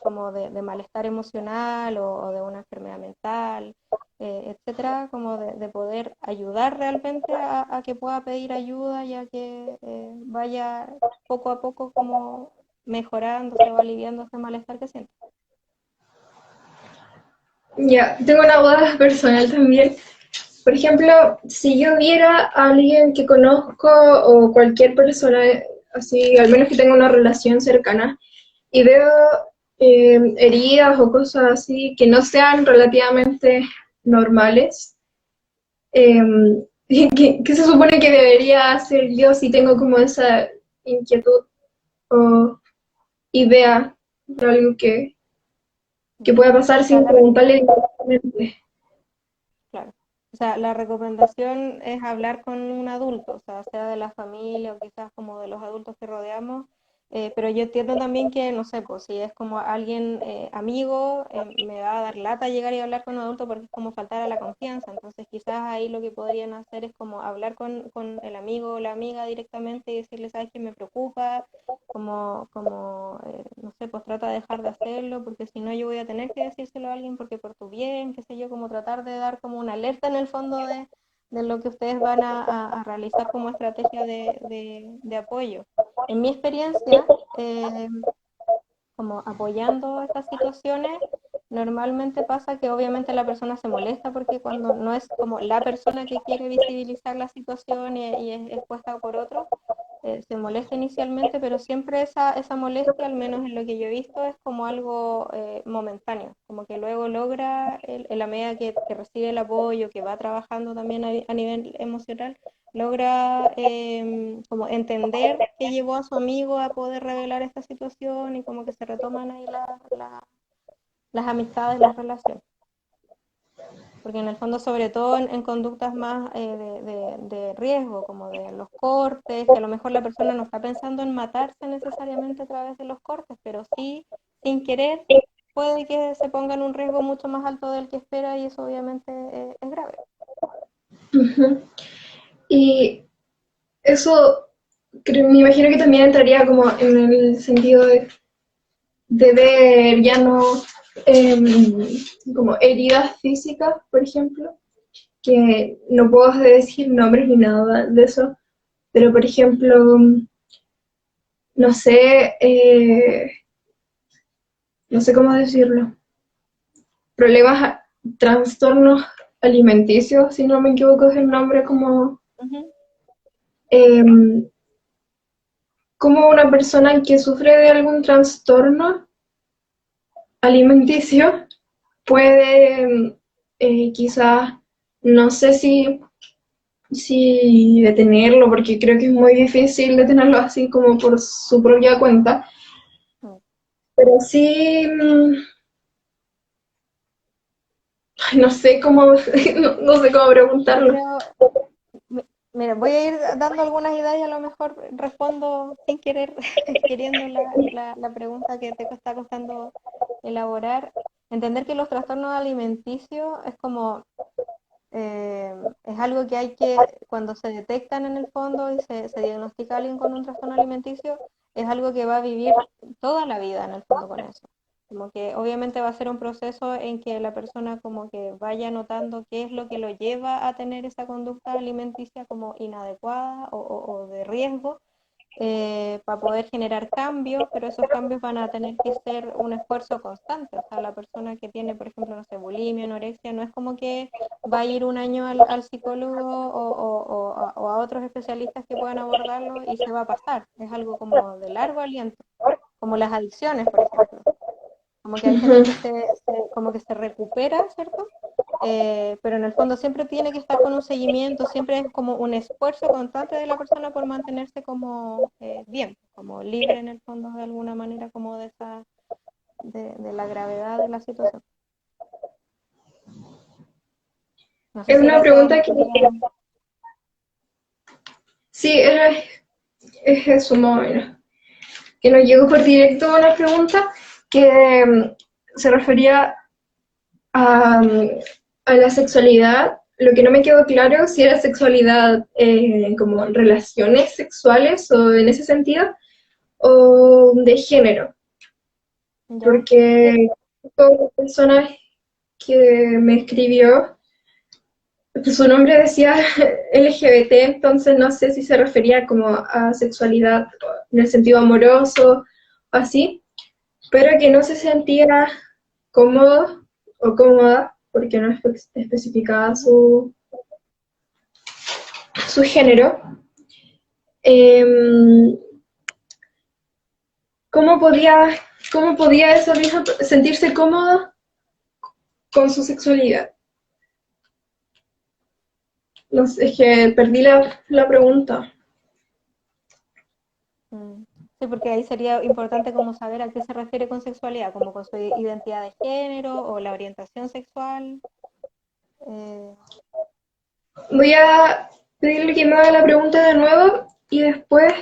como de malestar emocional o de una enfermedad mental, etcétera, como de poder ayudar realmente a que pueda pedir ayuda y a que vaya poco a poco como mejorando, se va aliviando ese malestar que siente. Ya, tengo una duda personal también. Por ejemplo, si yo viera a alguien que conozco o cualquier persona, así, al menos que tenga una relación cercana, y veo heridas o cosas así que no sean relativamente normales, que se supone que debería hacer yo si tengo como esa inquietud o idea de algo que pueda pasar O sea, sin preguntarle directamente. claro. O sea, la recomendación es hablar con un adulto, o sea de la familia o quizás como de los adultos que rodeamos, pero yo entiendo también que, no sé, pues si es como alguien amigo, me va a dar lata llegar y hablar con un adulto porque es como faltar a la confianza, entonces quizás ahí lo que podrían hacer es como hablar con el amigo o la amiga directamente y decirle, sabes que me preocupa, no sé, pues trata de dejar de hacerlo, porque si no yo voy a tener que decírselo a alguien porque por tu bien, qué sé yo, como tratar de dar como una alerta en el fondo de lo que ustedes van a realizar como estrategia de apoyo. En mi experiencia, como apoyando estas situaciones, normalmente pasa que obviamente la persona se molesta porque cuando no es como la persona que quiere visibilizar la situación y es expuesta por otro, se molesta inicialmente, pero siempre esa molestia, al menos en lo que yo he visto, es como algo momentáneo, como que luego logra, en la medida que recibe el apoyo, que va trabajando también a nivel emocional, logra como entender qué llevó a su amigo a poder revelar esta situación y como que se retoman ahí las amistades, las relaciones. Porque en el fondo, sobre todo en conductas más de riesgo, como de los cortes, que a lo mejor la persona no está pensando en matarse necesariamente a través de los cortes, pero sí, sin querer, puede que se ponga en un riesgo mucho más alto del que espera y eso obviamente es grave. Uh-huh. Y eso me imagino que también entraría como en el sentido de ver ya no como heridas físicas, por ejemplo, que no puedo decir nombres ni nada de eso, pero por ejemplo, no sé, no sé cómo decirlo, problemas, trastornos alimenticios, si no me equivoco es el nombre, Ujú. eh, como una persona que sufre de algún trastorno alimenticio puede quizás, no sé si detenerlo, porque creo que es muy difícil detenerlo así como por su propia cuenta, Mm. pero sí, ay, no sé cómo, no sé cómo Yo preguntarlo. creo, mira, voy a ir dando algunas ideas y a lo mejor respondo sin querer, queriendo la pregunta que te está costando elaborar. Entender que los trastornos alimenticios es como, es algo que hay que, cuando se detectan en el fondo y se diagnostica a alguien con un trastorno alimenticio, es algo que va a vivir toda la vida en el fondo con eso. Como que obviamente va a ser un proceso en que la persona como que vaya notando qué es lo que lo lleva a tener esa conducta alimenticia como inadecuada o de riesgo para poder generar cambios, pero esos cambios van a tener que ser un esfuerzo constante. O sea, la persona que tiene, por ejemplo, no sé, bulimia, anorexia, no es como que va a ir un año al psicólogo o a otros especialistas que puedan abordarlo y se va a pasar. Es algo como de largo aliento, como las adicciones, por ejemplo. Como que hay gente Ujú. que como que se recupera, ¿cierto? Pero en el fondo siempre tiene que estar con un seguimiento, siempre es como un esfuerzo constante de la persona por mantenerse como bien, como libre en el fondo de alguna manera, como de la gravedad de la situación. No sé Es si una gracias pregunta que respondía. sí, es eso más o menos. Que nos llegó por directo una pregunta que se refería a la sexualidad. Lo que no me quedó claro si era sexualidad como relaciones sexuales o en ese sentido, o de género, ¿Ya? porque toda la persona que me escribió, su nombre decía LGBT, entonces no sé si se refería como a sexualidad en el sentido amoroso o así, pero que no se sentía cómodo o cómoda, porque no especificaba Ujú. su género. Em, ¿cómo podía, ¿Cómo podía esa misma sentirse cómoda con su sexualidad? No sé, es que perdí la pregunta. Mm. Sí, porque ahí sería importante como saber a qué se refiere con sexualidad, como con su identidad de género o la orientación sexual. Eh, Voy a pedirle que me haga la pregunta de nuevo y después,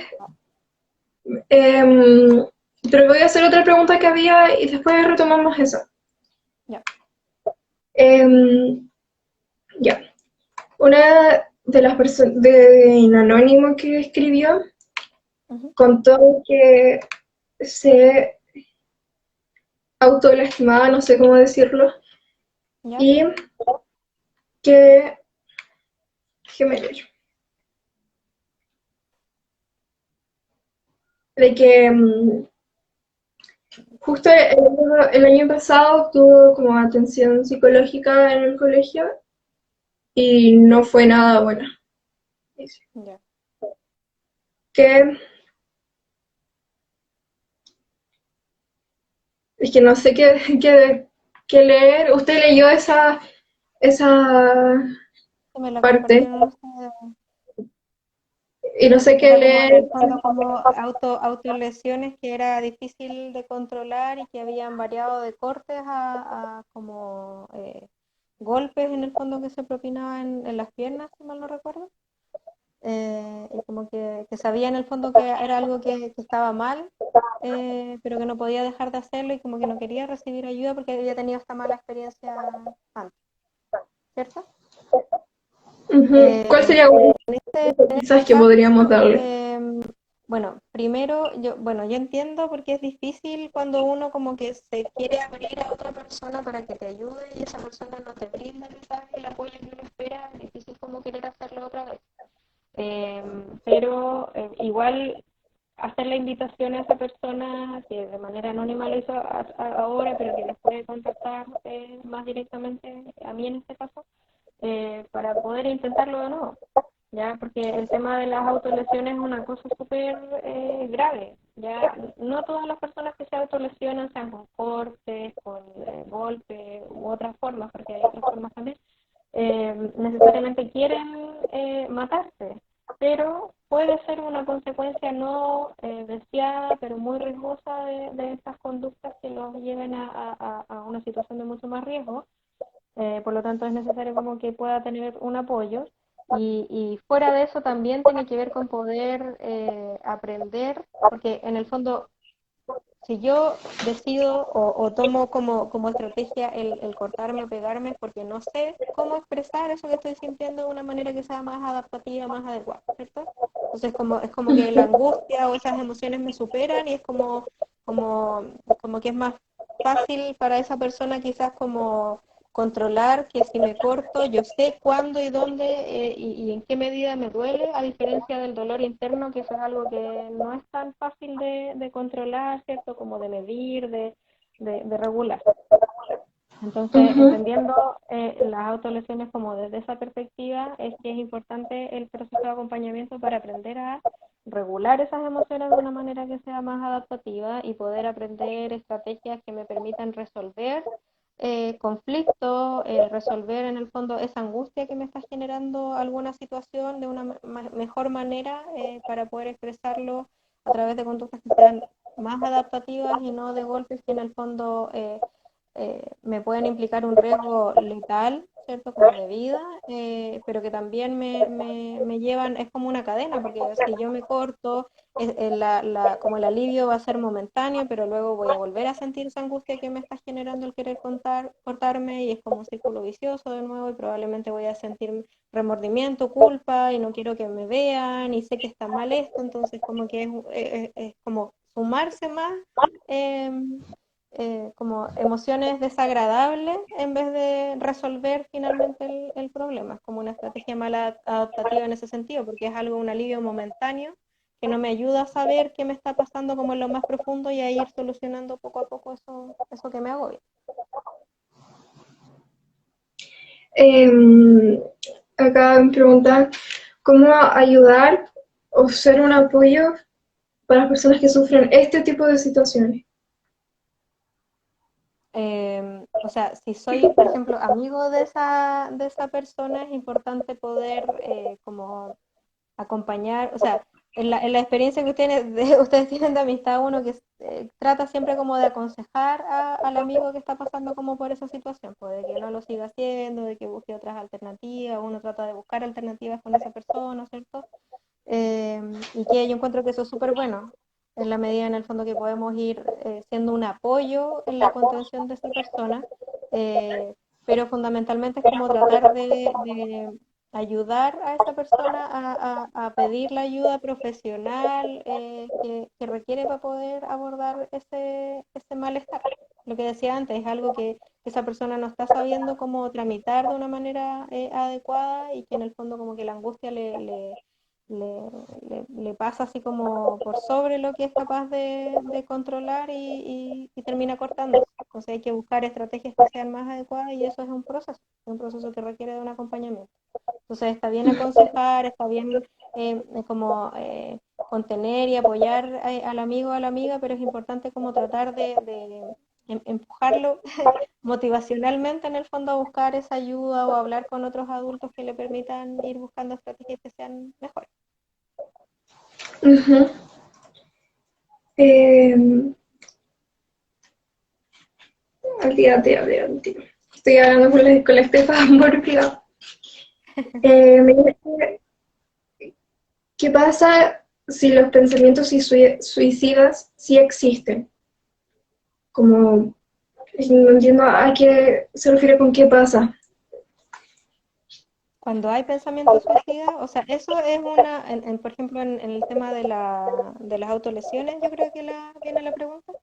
em, pero voy a hacer otra pregunta que había y después retomamos esa. ya. Em, ya. Una de las personas de Anónimo que escribió Ujú. contó que se autolastimaba, no sé cómo decirlo, ¿Ya? y que, déjeme leer, de que justo el año pasado tuvo como atención psicológica en el colegio y no fue nada buena. Dice. Ya. Que es que no sé qué leer. ¿Usted leyó esa Se me la parte? compartieron ustedes. Y no sé qué Era como en leer. el fondo como autolesiones que era difícil de controlar y que habían variado de cortes a como golpes en el fondo que se propinaban en las piernas, si mal no recuerdo. Y como que sabía en el fondo que era algo que estaba mal, pero que no podía dejar de hacerlo y como que no quería recibir ayuda porque había tenido esta mala experiencia antes, ¿cierto? Ujú. ¿Cuál Eh, sería un en este quizás que caso, podríamos darle? bueno, primero yo entiendo porque es difícil cuando uno como que se quiere abrir a otra persona para que te ayude y esa persona no te brinda el apoyo que uno espera, es difícil como querer hacerlo otra vez. Pero igual hacer la invitación a esa persona que de manera anónima lo hizo ahora, pero que les puede contactar más directamente a mí en este caso, para poder intentarlo de nuevo. Ya, porque el tema de las autolesiones es una cosa súper grave. Ya, no todas las personas que se autolesionan, sean con cortes, con golpes u otras formas, porque hay otras formas también, necesariamente quieren matarse, pero puede ser una consecuencia no deseada, pero muy riesgosa de estas conductas que los lleven a una situación de mucho más riesgo. Por lo tanto, es necesario como que pueda tener un apoyo. Y fuera de eso también tiene que ver con poder aprender, porque en el fondo si yo decido o tomo como estrategia el cortarme o pegarme porque no sé cómo expresar eso que estoy sintiendo de una manera que sea más adaptativa, más adecuada, ¿cierto? Entonces es como que la angustia o esas emociones me superan y es como, como que es más fácil para esa persona quizás como controlar que si me corto, yo sé cuándo y dónde y en qué medida me duele, a diferencia del dolor interno, que eso es algo que no es tan fácil de controlar, ¿cierto? Como de medir, de regular. Entonces, Ujú. entendiendo las autolesiones como desde esa perspectiva, es que es importante el proceso de acompañamiento para aprender a regular esas emociones de una manera que sea más adaptativa y poder aprender estrategias que me permitan resolver conflictos, resolver en el fondo esa angustia que me está generando alguna situación de una mejor manera para poder expresarlo a través de conductas que sean más adaptativas y no de golpes que en el fondo me pueden implicar un riesgo letal, ¿cierto? Como de vida, pero que también me llevan, es como una cadena, porque si yo me corto, como el alivio va a ser momentáneo, pero luego voy a volver a sentir esa angustia que me está generando el querer cortarme y es como un círculo vicioso de nuevo y probablemente voy a sentir remordimiento, culpa y no quiero que me vean y sé que está mal esto, entonces como que es como sumarse más. em, como emociones desagradables en vez de resolver finalmente el problema. Es como una estrategia mala adaptativa en ese sentido, porque es algo, un alivio momentáneo que no me ayuda a saber qué me está pasando como en lo más profundo y a ir solucionando poco a poco eso que me agobia. Em, Acá me preguntan cómo ayudar o ser un apoyo para las personas que sufren este tipo de situaciones. O sea, si soy, por ejemplo, amigo de esa persona, es importante poder como acompañar, o sea, en la experiencia que ustedes tienen de amistad, uno que trata siempre como de aconsejar al amigo que está pasando como por esa situación, pues de que no lo siga haciendo, de que busque otras alternativas, uno trata de buscar alternativas con esa persona, ¿cierto? Y que yo encuentro que eso es súper bueno, en la medida en el fondo que podemos ir siendo un apoyo en la contención de esa persona, eh, pero fundamentalmente es como tratar de ayudar a esa persona a pedir la ayuda profesional que requiere para poder abordar ese malestar. Lo que decía antes, es algo que esa persona no está sabiendo cómo tramitar de una manera adecuada y que en el fondo como que la angustia le pasa así como por sobre lo que es capaz de controlar y termina cortándose. Entonces hay que buscar estrategias que sean más adecuadas y eso es un proceso que requiere de un acompañamiento. Entonces está bien aconsejar, está bien como contener y apoyar al amigo o a la amiga, pero es importante como tratar de empujarlo motivacionalmente en el fondo a buscar esa ayuda o a hablar con otros adultos que le permitan ir buscando estrategias que sean mejores. Ujú. Eh, al tiro. Estoy hablando con la Estefa por privado. Me dice, ¿qué pasa si los pensamientos suicidas sí existen? Como, no entiendo a qué se refiere con qué pasa. Cuando hay pensamientos suicidas, o sea, eso es por ejemplo, en el tema de las autolesiones, yo creo que viene la pregunta.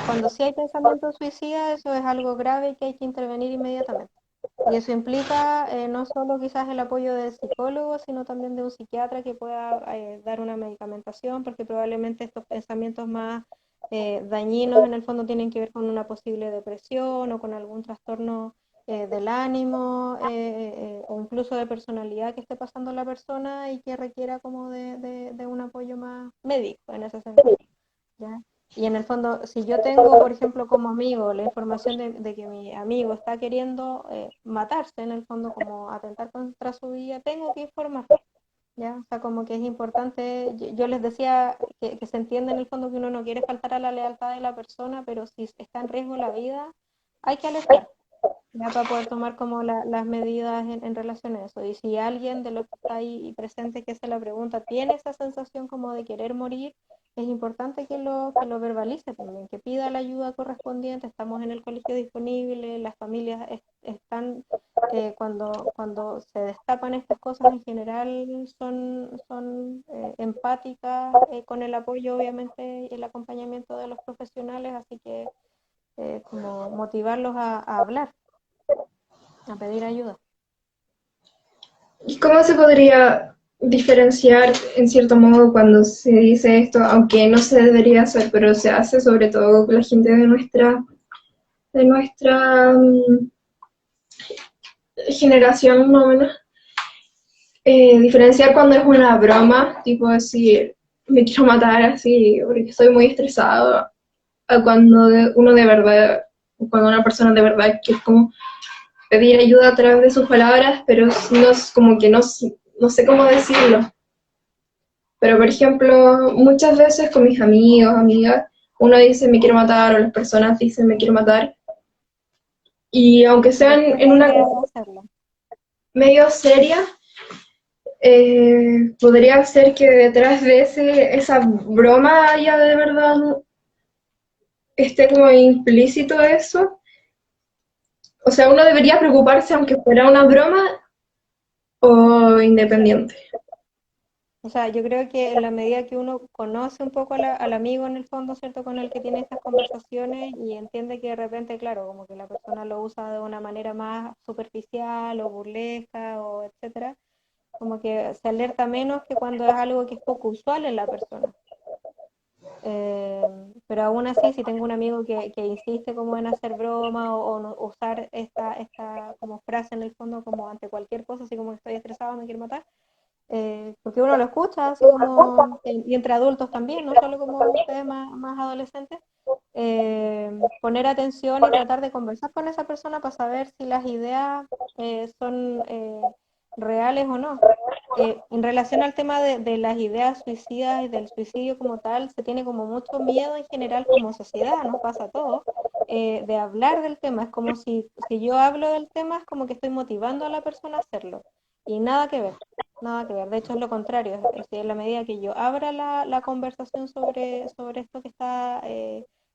Cuando sí hay pensamientos suicidas, eso es algo grave y que hay que intervenir inmediatamente. Y eso implica no solo quizás el apoyo del psicólogo, sino también de un psiquiatra que pueda dar una medicamentación, porque probablemente estos pensamientos más dañinos en el fondo tienen que ver con una posible depresión o con algún trastorno del ánimo o incluso de personalidad que esté pasando la persona y que requiera como de un apoyo más médico en ese sentido. ¿Ya? Y en el fondo, si yo tengo, por ejemplo, como amigo la información de que mi amigo está queriendo matarse, en el fondo, como atentar contra su vida, tengo que informar, ¿ya? O sea, como que es importante, yo les decía que se entiende en el fondo que uno no quiere faltar a la lealtad de la persona, pero si está en riesgo la vida, hay que alertar, ya para poder tomar como las medidas en relación a eso. Y si alguien de los que está ahí presente que se la pregunta tiene esa sensación como de querer morir, es importante que lo verbalice también, que pida la ayuda correspondiente. Estamos en el colegio disponible, las familias están, cuando se destapan estas cosas en general, son empáticas con el apoyo, obviamente, y el acompañamiento de los profesionales, así que como motivarlos a hablar, a pedir ayuda. ¿Y cómo se podría diferenciar, en cierto modo, cuando se dice esto, aunque no se debería hacer, pero se hace sobre todo con la gente de nuestra generación, más o menos? Diferenciar cuando es una broma, tipo decir, me quiero matar así porque estoy muy estresado, a cuando uno de verdad, cuando una persona de verdad quiere como pedir ayuda a través de sus palabras, pero no es como que no sé cómo decirlo. Pero, por ejemplo, muchas veces con mis amigos, amigas, uno dice me quiero matar o las personas dicen me quiero matar. Y aunque sean Después en una de hacerlo. medio seria, podría ser que detrás de esa broma haya de verdad esté como implícito eso. O sea, uno debería preocuparse aunque fuera una broma o independiente. O sea, yo creo que en la medida que uno conoce un poco al amigo en el fondo, ¿cierto? Con el que tiene estas conversaciones y entiende que de repente, claro, como que la persona lo usa de una manera más superficial o burlesca o etcétera, como que se alerta menos que cuando es algo que es poco usual en la persona. Pero aún así, si tengo un amigo que insiste como en hacer broma o usar esta como frase en el fondo como ante cualquier cosa, así como estoy estresado, me quiero matar, porque uno lo escucha así como, y entre adultos también, no solo como ustedes más adolescentes, poner atención y tratar de conversar con esa persona para saber si las ideas son reales o no. En relación al tema de las ideas suicidas y del suicidio como tal, se tiene como mucho miedo en general como sociedad, nos pasa a todos, de hablar del tema. Es como si yo hablo del tema, es como que estoy motivando a la persona a hacerlo. Y nada que ver, nada que ver. De hecho, es lo contrario. Es decir, en la medida que yo abra la conversación sobre esto que está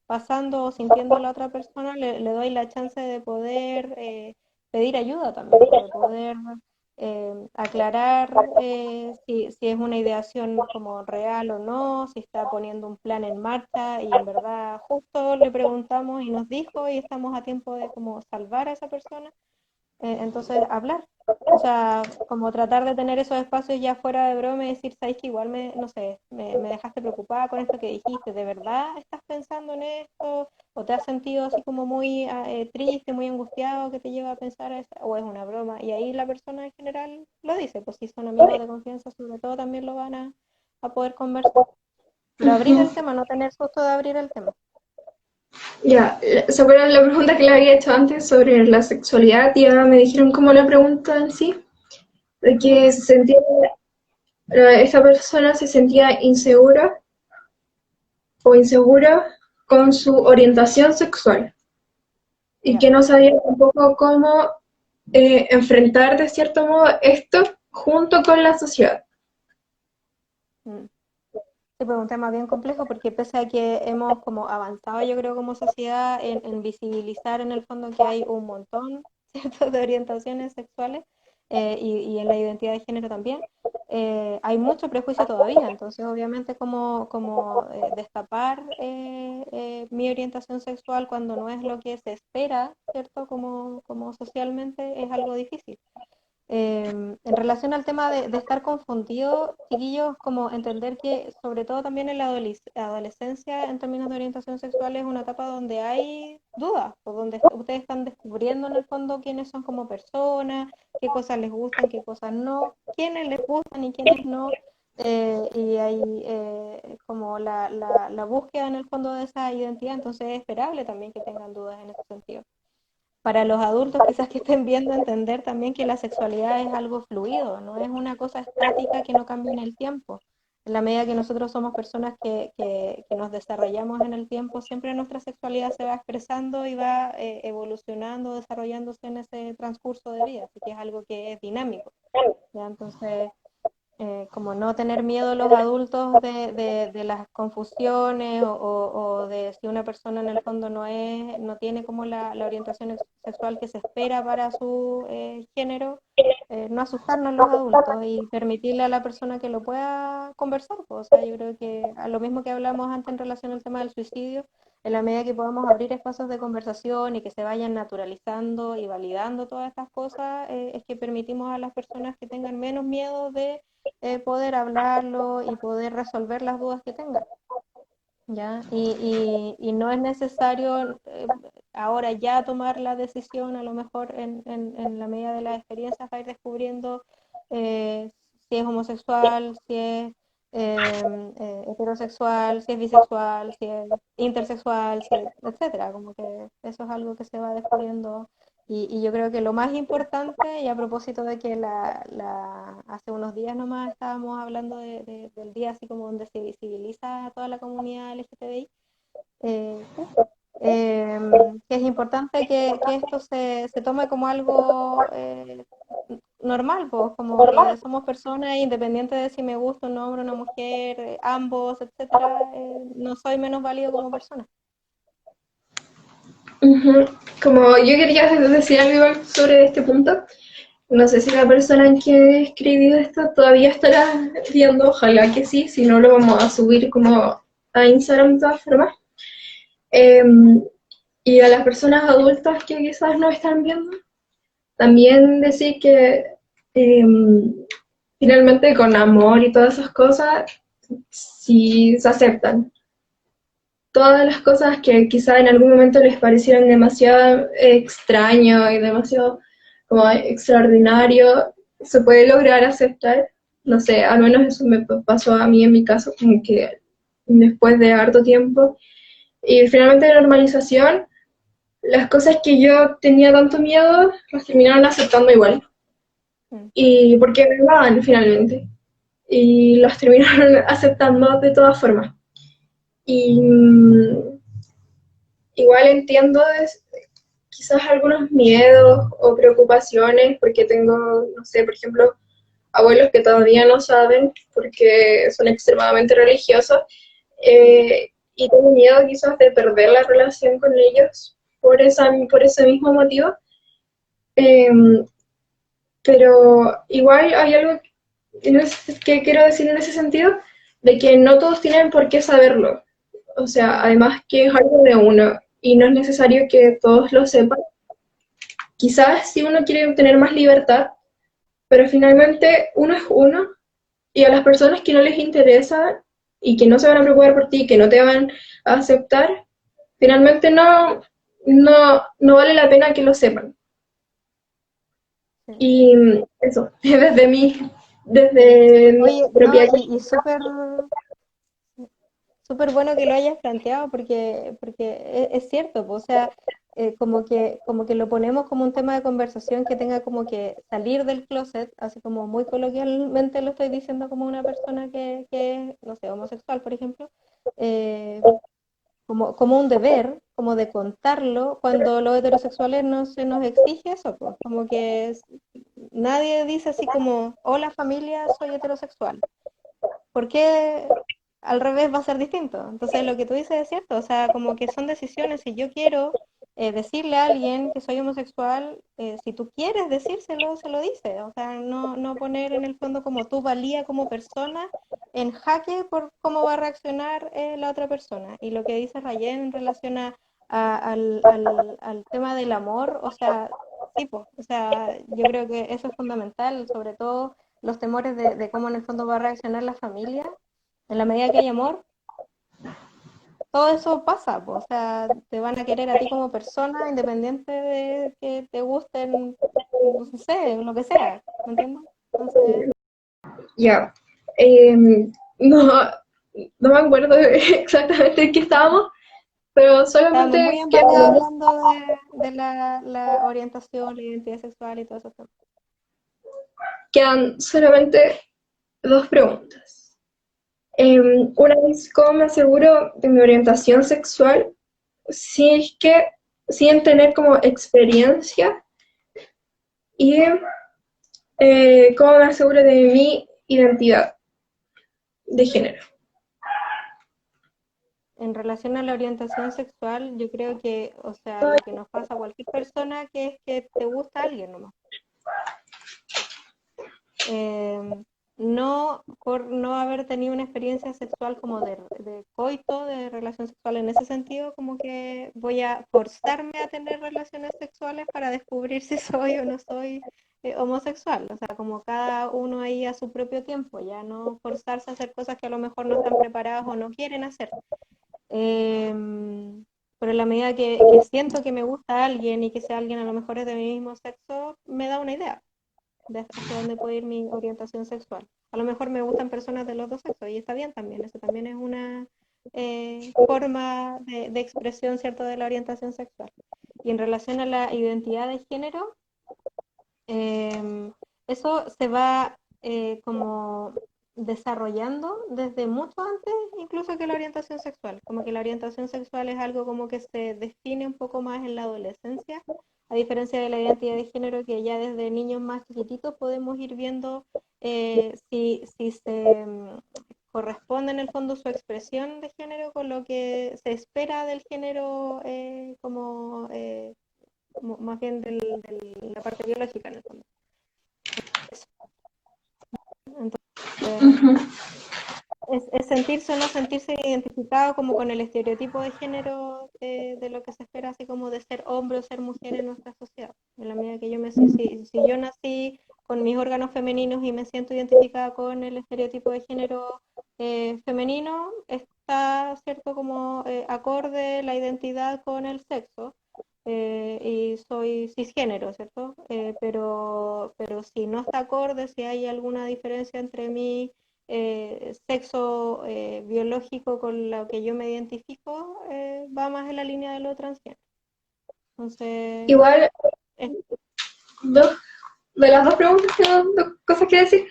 pasando o sintiendo la otra persona, le doy la chance de poder pedir ayuda también, de poder aclarar si es una ideación como real o no, si está poniendo un plan en marcha y en verdad justo le preguntamos y nos dijo y estamos a tiempo de como salvar a esa persona. Entonces, hablar. O sea, como tratar de tener esos espacios ya fuera de broma y decir, sabes que igual no sé, me dejaste preocupada con esto que dijiste, ¿de verdad estás pensando en esto? ¿O te has sentido así como muy triste, muy angustiado que te lleva a pensar o es una broma? Y ahí la persona en general lo dice, pues si son amigos de confianza, sobre todo también lo van a poder conversar. Pero abrir Ujú. el tema, no tener susto de abrir el tema. Ya, sobre la pregunta que le había hecho antes sobre la sexualidad, ya me dijeron como la pregunta en sí, de Ujú. que se sentía, esta persona se sentía insegura o insegura con su orientación sexual y Ya. que no sabía tampoco cómo enfrentar de cierto modo esto junto con la sociedad. Mm. Sí, pues un tema bien complejo porque pese a que hemos como avanzado, yo creo, como sociedad en visibilizar en el fondo que hay un montón, ¿cierto?, de orientaciones sexuales y en la identidad de género también, hay mucho prejuicio todavía. Entonces, obviamente, como destapar mi orientación sexual cuando no es lo que se espera, ¿cierto?, como socialmente es algo difícil. En relación al tema de estar confundido, chiquillos, como entender que sobre todo también en la adolescencia en términos de orientación sexual es una etapa donde hay dudas, o donde ustedes están descubriendo en el fondo quiénes son como personas, qué cosas les gustan, qué cosas no, quiénes les gustan y quiénes no, y hay como la búsqueda en el fondo de esa identidad, entonces es esperable también que tengan dudas en ese sentido. Para los adultos quizás que estén viendo, entender también que la sexualidad es algo fluido, no es una cosa estática que no cambia en el tiempo. En la medida que nosotros somos personas que nos desarrollamos en el tiempo, siempre nuestra sexualidad se va expresando y va evolucionando, desarrollándose en ese transcurso de vida, así que es algo que es dinámico. ¿Ya? Entonces, como no tener miedo los adultos de las confusiones o de si una persona en el fondo no tiene como la orientación sexual que se espera para su género, no asustarnos los adultos y permitirle a la persona que lo pueda conversar, pues. O sea, yo creo que a lo mismo que hablamos antes en relación al tema del suicidio, en la medida que podamos abrir espacios de conversación y que se vayan naturalizando y validando todas estas cosas, es que permitimos a las personas que tengan menos miedo de poder hablarlo y poder resolver las dudas que tengan, ¿ya? Y no es necesario ahora ya tomar la decisión, a lo mejor en la medida de las experiencias va a ir descubriendo eh, si es homosexual, si es heterosexual, si es bisexual, si es intersexual, etcétera. Como que eso es algo que se va descubriendo y yo creo que lo más importante, y a propósito de que hace unos días nomás estábamos hablando del día así como donde se visibiliza a toda la comunidad LGTBI, ¿qué? Que es importante que esto se tome como algo normal, pues, como que somos personas independientes de si me gusta un hombre o una mujer, ambos, etcétera, no soy menos válido como persona. Ujú. Como yo quería decir algo igual sobre este punto, no sé si la persona en que he escribido esto todavía estará viendo, ojalá que sí, si no lo vamos a subir como a Instagram de todas formas. Eh, y a las personas adultas que quizás no están viendo, también decir que eh, finalmente con amor y todas esas cosas, si se aceptan. Todas las cosas que quizá en algún momento les parecieran demasiado extraño y demasiado como extraordinario, se puede lograr aceptar No sé, al menos eso me pasó a mí en mi caso, como que después de harto tiempo. Y finalmente de normalización, las cosas que yo tenía tanto miedo, las terminaron aceptando igual. Mm. Y porque me van finalmente. Y las terminaron aceptando de todas formas. Y igual entiendo quizás algunos miedos o preocupaciones, porque tengo, no sé, por ejemplo, abuelos que todavía no saben porque son extremadamente religiosos, y tengo miedo quizás de perder la relación con ellos por ese mismo motivo. Eh, pero igual hay algo que quiero decir en ese sentido, de que no todos tienen por qué saberlo. O sea, Mm. además que es algo de uno y no es necesario que todos lo sepan. Quizás si uno quiere tener más libertad, pero finalmente uno es uno y a las personas que no les interesa y que no se van a preocupar por ti, que no te van a aceptar, finalmente no vale la pena que lo sepan. Sí. Y eso, Sí. desde mi Oye, no, propia y súper bueno que lo hayas planteado porque es cierto, po, o sea, como que lo ponemos como un tema de conversación que tenga como que salir del closet, así como muy coloquialmente lo estoy diciendo como una persona que es, no sé, homosexual, por ejemplo, eh, como un deber, como de contarlo, cuando los heterosexuales no se nos exige eso, pues, como que nadie dice así como, hola familia, soy heterosexual. ¿Por qué al revés va a ser distinto? Entonces, lo que tú dices es cierto, o sea, como que son decisiones. Si yo quiero decirle a alguien que soy homosexual, si tú quieres decírselo, se lo dice. O sea, no poner en el fondo como tu valía como persona en jaque por cómo va a reaccionar la otra persona. Y lo que dice Rayen en relación al tema del amor, o sea, sí, pues, o sea, yo creo que eso es fundamental, sobre todo los temores de cómo en el fondo va a reaccionar la familia, en la medida que hay amor, todo eso pasa, po, o sea, te van a querer a ti como persona, independiente de que te gusten, no sé, lo que sea, ¿me entiendes? Entonces, ya. Eh, no, no me acuerdo exactamente en qué estábamos, pero estábamos muy solamente embarrados hablando de la orientación, la identidad sexual y todo eso. quedan solamente dos preguntas. Una es, ¿cómo me aseguro de mi orientación sexual si es que, sin tener como experiencia? Y ¿cómo me aseguro de mi identidad de género? En relación a la orientación sexual, yo creo que, o sea, lo que nos pasa a cualquier persona que es que te gusta alguien nomás. Eh, no por no haber tenido una experiencia sexual como de coito, de relación sexual en ese sentido, como que voy a forzarme a tener relaciones sexuales para descubrir si soy o no soy homosexual. O sea, como cada uno ahí a su propio tiempo, ya no forzarse a hacer cosas que a lo mejor no están preparados o no quieren hacer. Pero en la medida que siento que me gusta alguien y que ese alguien a lo mejor es de mi mismo sexo, me da una idea de hacia dónde puede ir mi orientación sexual. A lo mejor me gustan personas de los dos sexos y está bien también, eso también es una forma de expresión, ¿cierto?, de la orientación sexual. Y en relación a la identidad de género, eso se va como desarrollando desde mucho antes, incluso que la orientación sexual. Como que la orientación sexual es algo como que se define un poco más en la adolescencia, a diferencia de la identidad de género que ya desde niños más chiquititos podemos ir viendo si se corresponde en el fondo su expresión de género con lo que se espera del género más bien de la parte biológica en el fondo. Entonces, Ujú. es sentirse o no sentirse identificado como con el estereotipo de género de lo que se espera, así como de ser hombre o ser mujer en nuestra sociedad. En la medida que si yo nací con mis órganos femeninos y me siento identificada con el estereotipo de género femenino, está, ¿cierto?, como acorde la identidad con el sexo. y soy cisgénero, ¿cierto? Pero si no está acorde, si hay alguna diferencia entre mi sexo biológico con lo que yo me identifico, va más en la línea de lo transgénero. Entonces, Igual, es- dos, de las dos preguntas tengo dos cosas que decir.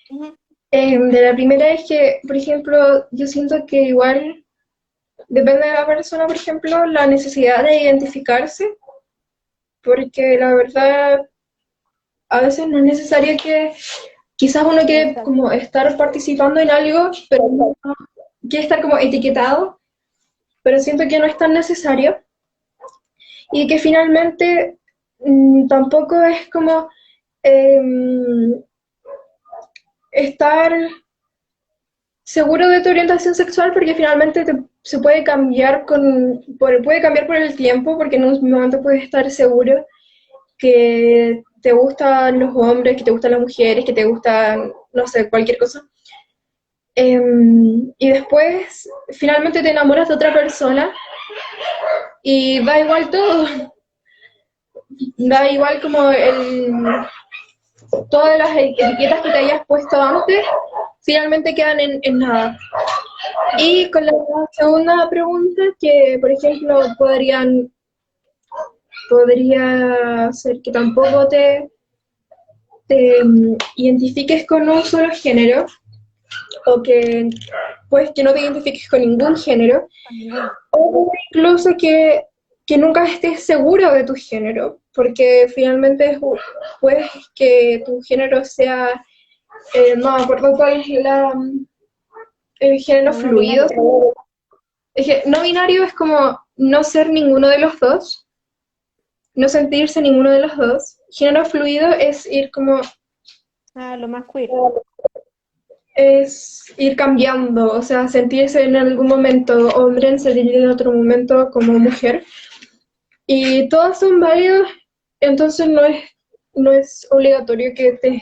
ujú, De la primera es que, por ejemplo, yo siento que igual depende de la persona, por ejemplo, la necesidad de identificarse, porque la verdad a veces no es necesario que quizás uno quiere exacto. como estar participando en algo, pero no quiere estar como etiquetado, pero siento que no es tan necesario y que finalmente tampoco es como em, estar seguro de tu orientación sexual porque finalmente se puede cambiar puede cambiar por el tiempo porque en un momento puedes estar seguro que te gustan los hombres, que te gustan las mujeres, que te gustan, no sé, cualquier cosa. Y después finalmente te enamoras de otra persona y da igual todo, da igual como todas las etiquetas que te hayas puesto antes, finalmente quedan en nada. Y con la segunda pregunta, que por ejemplo podría ser que tampoco te identifiques con un solo género, o que pues que no te identifiques con ningún género, Con ninguno. o incluso que nunca estés seguro de tu género, porque finalmente puede que tu género sea, no me acuerdo cuál es el género Como no fluido. binario. Es que no binario es como no ser ninguno de los dos, no sentirse ninguno de los dos. Género fluido Ah, lo más queer. es ir cambiando, o sea, sentirse en algún momento hombre, sentirse en otro momento como mujer. Y todos son válidos, entonces no es obligatorio que te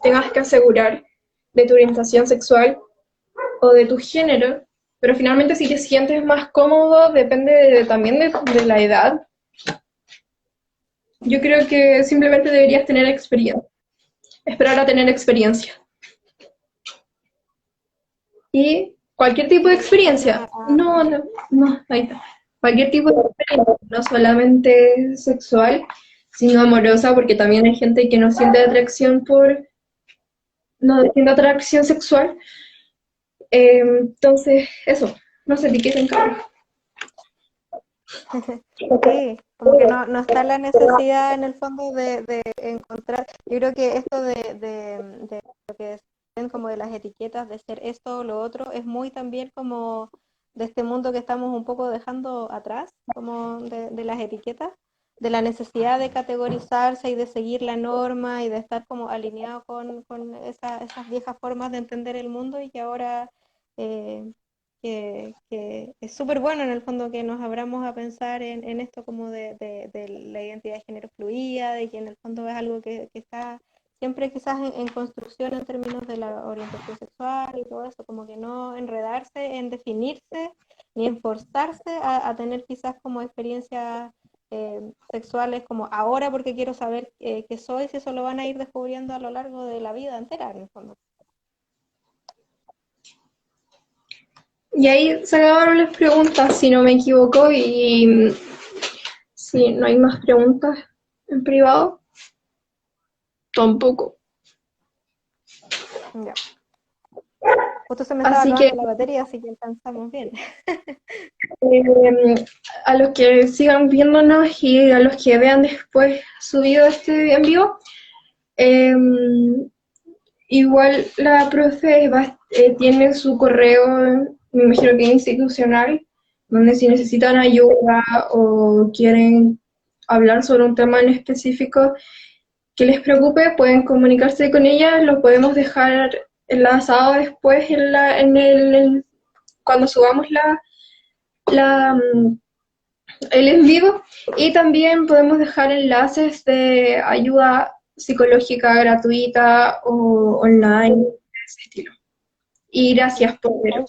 tengas que asegurar de tu orientación sexual o de tu género, pero finalmente si te sientes más cómodo, depende también de la edad. Yo creo que simplemente deberías tener experiencia, esperar a tener experiencia. Y cualquier tipo de Sí, experiencia, no, ahí está. Cualquier tipo de experiencia, no solamente sexual, sino amorosa, porque también hay gente que no siente atracción no siente atracción sexual. Entonces, eso, no sé, ¿de qué se encarga? sí, como que no está la necesidad en el fondo de encontrar, yo creo que esto de lo que ven como de las etiquetas, de ser esto o lo otro, es muy también como de este mundo que estamos un poco dejando atrás, como de las etiquetas, de la necesidad de categorizarse y de seguir la norma y de estar como alineado con esas viejas formas de entender el mundo y que ahora... eh, que es súper bueno en el fondo que nos abramos a pensar en esto como de la identidad de género fluida, de que en el fondo es algo que está siempre quizás en construcción en términos de la orientación sexual y todo eso, como que no enredarse en definirse ni en forzarse a tener quizás como experiencias sexuales como ahora porque quiero saber qué soy, si eso lo van a ir descubriendo a lo largo de la vida entera en el fondo. Y ahí se acabaron las preguntas, si no me equivoco, y si no hay más preguntas en privado, tampoco. Ya. Justo se me estaba Así que acabando la batería, así que alcanzamos bien. a los que sigan viéndonos y a los que vean después subido este en vivo, eh, igual la profe tiene su correo, me imagino que institucional, donde si necesitan ayuda o quieren hablar sobre un tema en específico que les preocupe, pueden comunicarse con ella, lo podemos dejar enlazado después cuando subamos la, mm, el en vivo, y también podemos dejar enlaces de ayuda psicológica gratuita o online, de ese estilo. Y gracias por ver.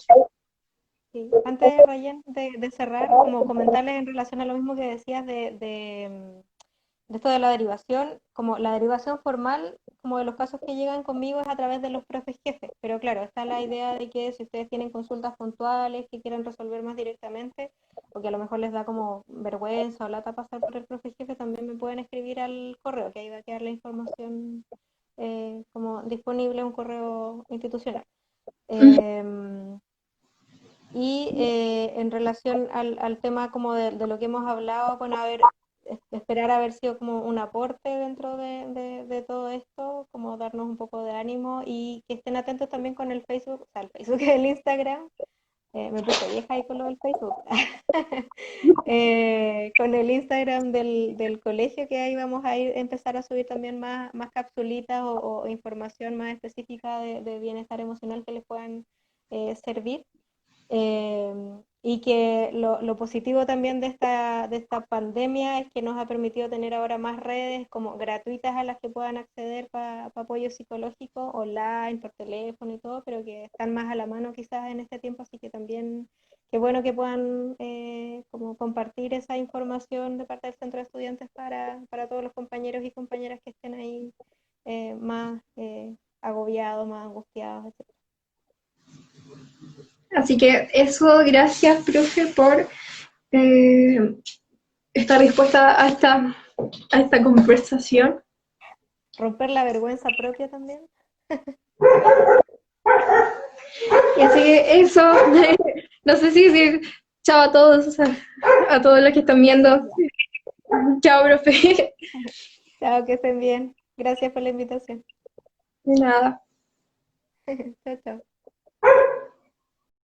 Sí. Antes, Rayen, de cerrar, como comentarles en relación a lo mismo que decías de esto de la derivación, como la derivación formal, como de los casos que llegan conmigo es a través de los profes jefes, pero claro, está la idea de que si ustedes tienen consultas puntuales que quieren resolver más directamente, o que a lo mejor les da como vergüenza o lata pasar por el profe jefe, también me pueden escribir al correo, que ahí va a quedar la información como disponible, un correo institucional. Eh, y en relación al tema como de lo que hemos hablado, bueno, a ver, esperar haber sido como un aporte dentro de todo esto, como darnos un poco de ánimo y que estén atentos también con el Facebook, o sea, el Facebook, el Instagram. Me puse vieja ahí con lo del Facebook. Con el Instagram del colegio, que ahí vamos a ir, empezar a subir también más capsulitas o información más específica de bienestar emocional que les puedan servir. Y que lo positivo también de esta pandemia es que nos ha permitido tener ahora más redes como gratuitas a las que puedan acceder para apoyo psicológico, online, por teléfono y todo, pero que están más a la mano quizás en este tiempo, así que también qué bueno que puedan como compartir esa información de parte del centro de estudiantes para todos los compañeros y compañeras que estén ahí más agobiados, más angustiados, etc. Así que eso, gracias, profe, por eh, estar dispuesta a esta conversación. Romper la vergüenza propia también. Y así que eso, no sé si decir chao a todos, o sea, a todos los que están viendo. Chao, profe. Chao, que estén bien. Gracias por la invitación. De nada. Chao, chao.